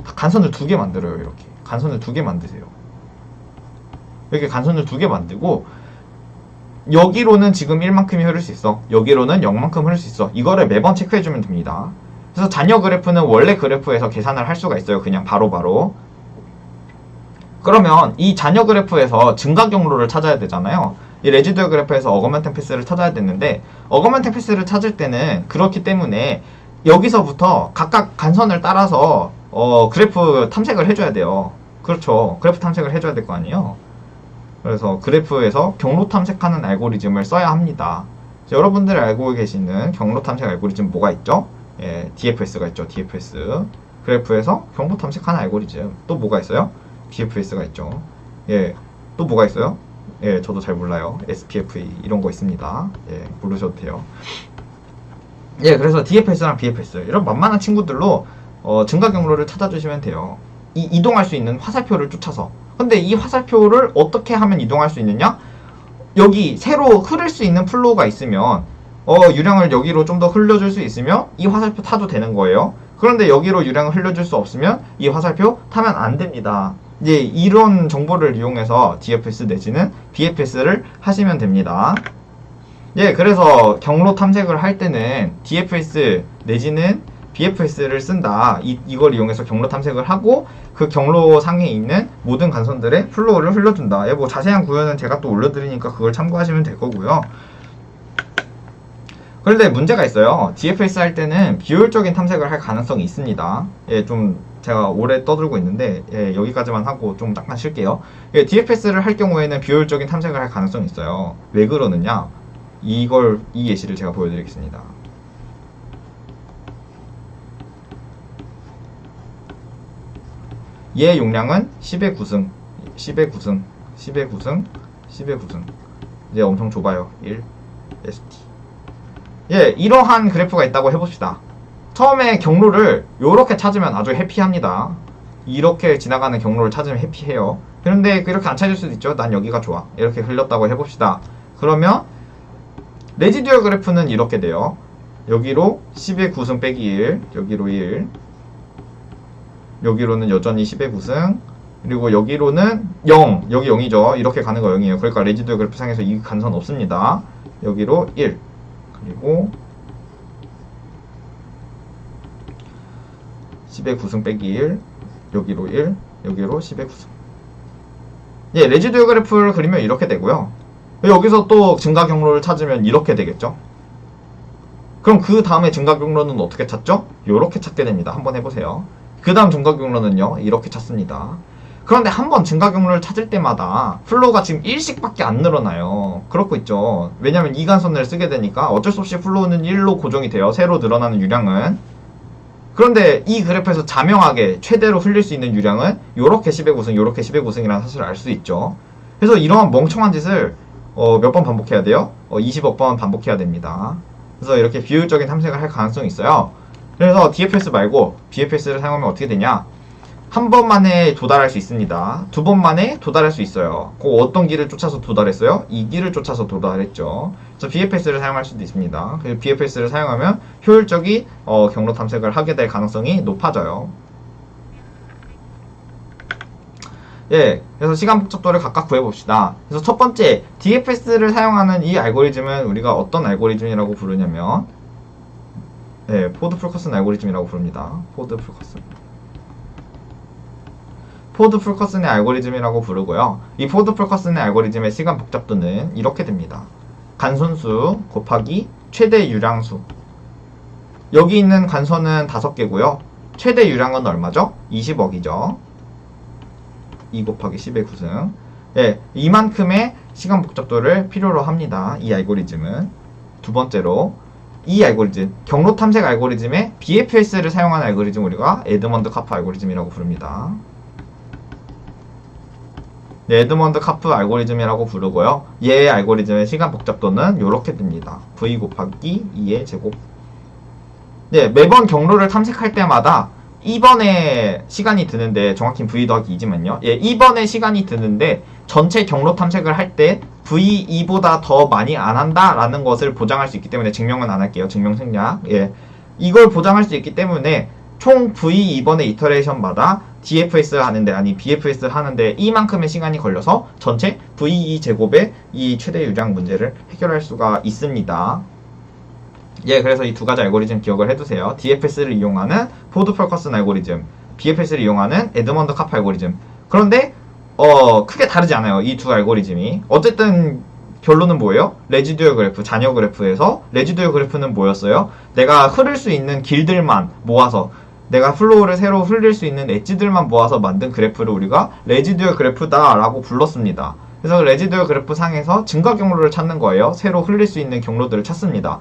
간선을 2개 만들어요. 이렇게 간선을 2개 만드세요. 이렇게 간선을 2개 만들고 여기로는 지금 1만큼이 흐를 수 있어. 여기로는 0만큼 흐를 수 있어. 이거를 매번 체크해주면 됩니다. 그래서 잔여 그래프는 원래 그래프에서 계산을 할 수가 있어요. 그냥 바로바로. 그러면 이 잔여 그래프에서 증가 경로를 찾아야 되잖아요. 이 레지듀얼 그래프에서 어거먼팅 패스를 찾아야 되는데 어거먼팅 패스를 찾을 때는 그렇기 때문에 여기서부터 각각 간선을 따라서 그래프 탐색을 해줘야 돼요. 그렇죠. 그래프 탐색을 해줘야 될 거 아니에요. 그래서 그래프에서 경로 탐색하는 알고리즘을 써야 합니다. 여러분들이 알고 계시는 경로 탐색 알고리즘 뭐가 있죠? 예, DFS가 있죠. DFS. 그래프에서 경로 탐색하는 알고리즘. 또 뭐가 있어요? DFS가 있죠. 예, 또 뭐가 있어요? 예, 저도 잘 몰라요. SPFE 이런 거 있습니다. 예, 모르셔도 돼요. 예, 그래서 DFS랑 BFS 이런 만만한 친구들로 증가 경로를 찾아주시면 돼요. 이동할 수 있는 화살표를 쫓아서. 근데 이 화살표를 어떻게 하면 이동할 수 있느냐? 여기 새로 흐를 수 있는 플로우가 있으면 유량을 여기로 좀 더 흘려줄 수 있으면 이 화살표 타도 되는 거예요. 그런데 여기로 유량을 흘려줄 수 없으면 이 화살표 타면 안 됩니다. 이제 이런 정보를 이용해서 DFS 내지는 BFS를 하시면 됩니다. 예, 그래서 경로 탐색을 할 때는 DFS 내지는 BFS를 쓴다. 이걸 이용해서 경로 탐색을 하고 그 경로 상에 있는 모든 간선들의 플로우를 흘려준다. 예, 뭐 자세한 구현은 제가 또 올려드리니까 그걸 참고하시면 될 거고요. 그런데 문제가 있어요. DFS 할 때는 비효율적인 탐색을 할 가능성이 있습니다. 예, 좀 제가 오래 떠들고 있는데 예, 여기까지만 하고 좀 잠깐 쉴게요. 예, DFS를 할 경우에는 비효율적인 탐색을 할 가능성이 있어요. 왜 그러느냐? 이 예시를 제가 보여드리겠습니다. 얘의 용량은 10의 9승, 10의 9승, 10의 9승, 10의 9승. 이제 엄청 좁아요. 1, ST. 예, 이러한 그래프가 있다고 해봅시다. 처음에 경로를 이렇게 찾으면 아주 해피합니다. 이렇게 지나가는 경로를 찾으면 해피해요. 그런데 이렇게 안 찾을 수도 있죠. 난 여기가 좋아. 이렇게 흘렸다고 해봅시다. 그러면 레지듀얼 그래프는 이렇게 돼요. 여기로 10의 9승 빼기 1, 여기로 1, 여기로는 여전히 10의 9승, 그리고 여기로는 0, 여기 0이죠. 이렇게 가는 거 0이에요. 그러니까 레지듀얼 그래프 상에서 이 간선 없습니다. 여기로 1, 그리고 10의 9승 빼기 1, 여기로 1, 여기로 10의 9승. 예, 레지듀얼 그래프를 그리면 이렇게 되고요. 여기서 또 증가 경로를 찾으면 이렇게 되겠죠. 그럼 그 다음에 증가 경로는 어떻게 찾죠? 이렇게 찾게 됩니다. 한번 해보세요. 그 다음 증가 경로는요, 이렇게 찾습니다. 그런데 한번 증가 경로를 찾을 때마다 플로우가 지금 1씩밖에 안 늘어나요. 그렇고 있죠. 왜냐면 이 간선을 쓰게 되니까 어쩔 수 없이 플로우는 1로 고정이 돼요. 새로 늘어나는 유량은. 그런데 이 그래프에서 자명하게 최대로 흘릴 수 있는 유량은 요렇게 10의 9승, 요렇게 10의 9승이라는 사실을 알 수 있죠. 그래서 이러한 멍청한 짓을 몇 번 반복해야 돼요? 20억 번 반복해야 됩니다. 그래서 이렇게 비효율적인 탐색을 할 가능성이 있어요. 그래서 DFS 말고 BFS를 사용하면 어떻게 되냐? 한 번만에 도달할 수 있습니다. 두 번만에 도달할 수 있어요. 그 어떤 길을 쫓아서 도달했어요? 이 길을 쫓아서 도달했죠. 그래서 BFS를 사용할 수도 있습니다. 그래서 BFS를 사용하면 효율적인 경로 탐색을 하게 될 가능성이 높아져요. 예, 그래서 시간 복잡도를 각각 구해봅시다. 그래서 첫 번째, DFS를 사용하는 이 알고리즘은 우리가 어떤 알고리즘이라고 부르냐면, 예, 포드 풀커슨 알고리즘이라고 부릅니다. 포드 풀커슨의 알고리즘이라고 부르고요. 이 포드 풀커슨의 알고리즘의 시간 복잡도는 이렇게 됩니다. 간선수 곱하기 최대 유량수. 여기 있는 간선은 5개고요. 최대 유량은 얼마죠? 20억이죠. 2 곱하기 10의 9승. 예, 이만큼의 시간 복잡도를 필요로 합니다. 이 알고리즘은. 두 번째로 이 알고리즘, 경로 탐색 알고리즘의 BFS를 사용하는 알고리즘 우리가 에드먼드 카프 알고리즘이라고 부릅니다. 에드먼드 카프 알고리즘이라고 부르고요. 얘의 알고리즘의 시간 복잡도는 이렇게 됩니다. v 곱하기 2의 제곱. 네, 매번 경로를 탐색할 때마다 2번의 시간이 드는데, 정확히 v 더하기 2지만요. 예, 2번의 시간이 드는데 전체 경로 탐색을 할 때 v2보다 더 많이 안 한다라는 것을 보장할 수 있기 때문에, 증명은 안 할게요. 증명 생략. 예, 이걸 보장할 수 있기 때문에 총 v2번의 이터레이션마다 DFS 하는데, 아니 BFS 하는데 이만큼의 시간이 걸려서 전체 v2 제곱의 이 최대 유량 문제를 해결할 수가 있습니다. 예, 그래서 이 두 가지 알고리즘 기억을 해두세요. DFS를 이용하는 포드 펄커슨 알고리즘, BFS를 이용하는 에드먼드 카프 알고리즘. 그런데 크게 다르지 않아요. 이 두 알고리즘이. 어쨌든 결론은 뭐예요? 레지듀얼 그래프, 잔여 그래프에서 레지듀얼 그래프는 뭐였어요? 내가 흐를 수 있는 길들만 모아서, 내가 플로우를 새로 흘릴 수 있는 엣지들만 모아서 만든 그래프를 우리가 레지듀얼 그래프다라고 불렀습니다. 그래서 레지듀얼 그래프 상에서 증가 경로를 찾는 거예요. 새로 흘릴 수 있는 경로들을 찾습니다.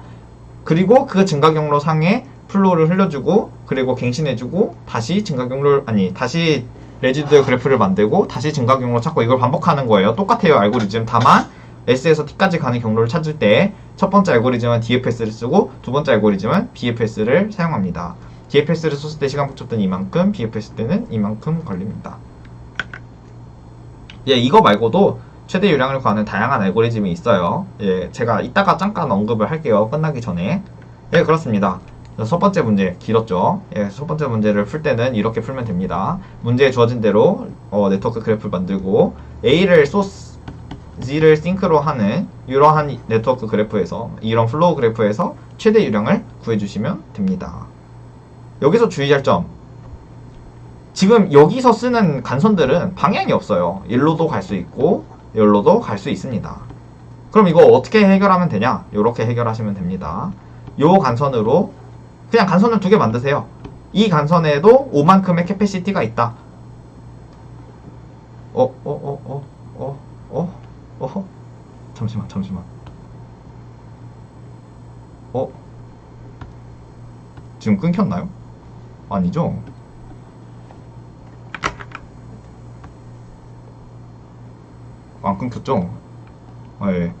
그리고 그 증가 경로 상에 플로우를 흘려주고, 그리고 갱신해주고, 다시 증가 경로를, 아니, 다시 레지듀얼 그래프를 만들고, 다시 증가 경로 찾고, 이걸 반복하는 거예요. 똑같아요, 알고리즘. 다만 S에서 T까지 가는 경로를 찾을 때 첫 번째 알고리즘은 DFS를 쓰고, 두 번째 알고리즘은 BFS를 사용합니다. DFS를 썼을 때 시간 복잡도는 이만큼, BFS 때는 이만큼 걸립니다. 예, 이거 말고도 최대 유량을 구하는 다양한 알고리즘이 있어요. 예, 제가 이따가 잠깐 언급을 할게요. 끝나기 전에. 예, 그렇습니다. 첫 번째 문제, 길었죠? 예, 첫 번째 문제를 풀 때는 이렇게 풀면 됩니다. 문제에 주어진 대로 네트워크 그래프를 만들고, A를 소스, G를 싱크로 하는 이러한 네트워크 그래프에서, 이런 플로우 그래프에서 최대 유량을 구해주시면 됩니다. 여기서 주의할 점, 지금 여기서 쓰는 간선들은 방향이 없어요. 일로도 갈 수 있고 여기로도 갈 수 있습니다. 그럼 이거 어떻게 해결하면 되냐? 이렇게 해결하시면 됩니다. 요 간선으로 그냥 간선을 두 개 만드세요. 이 간선에도 5만큼의 캐패시티가 있다. 잠시만. 지금 끊겼나요? 아니죠? 안 끊겼죠? 예.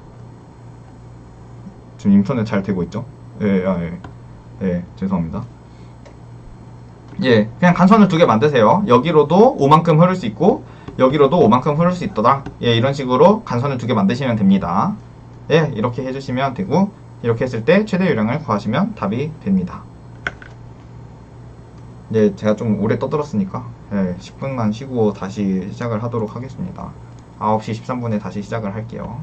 지금 인터넷 잘 되고 있죠? 예, 죄송합니다. 예, 그냥 간선을 두 개 만드세요. 여기로도 5만큼 흐를 수 있고, 여기로도 5만큼 흐를 수 있더라. 예, 이런 식으로 간선을 두 개 만드시면 됩니다. 예, 이렇게 해주시면 되고, 이렇게 했을 때 최대 유량을 구하시면 답이 됩니다. 예, 제가 좀 오래 떠들었으니까, 예, 10분만 쉬고 다시 시작을 하도록 하겠습니다. 9시 13분에 다시 시작을 할게요.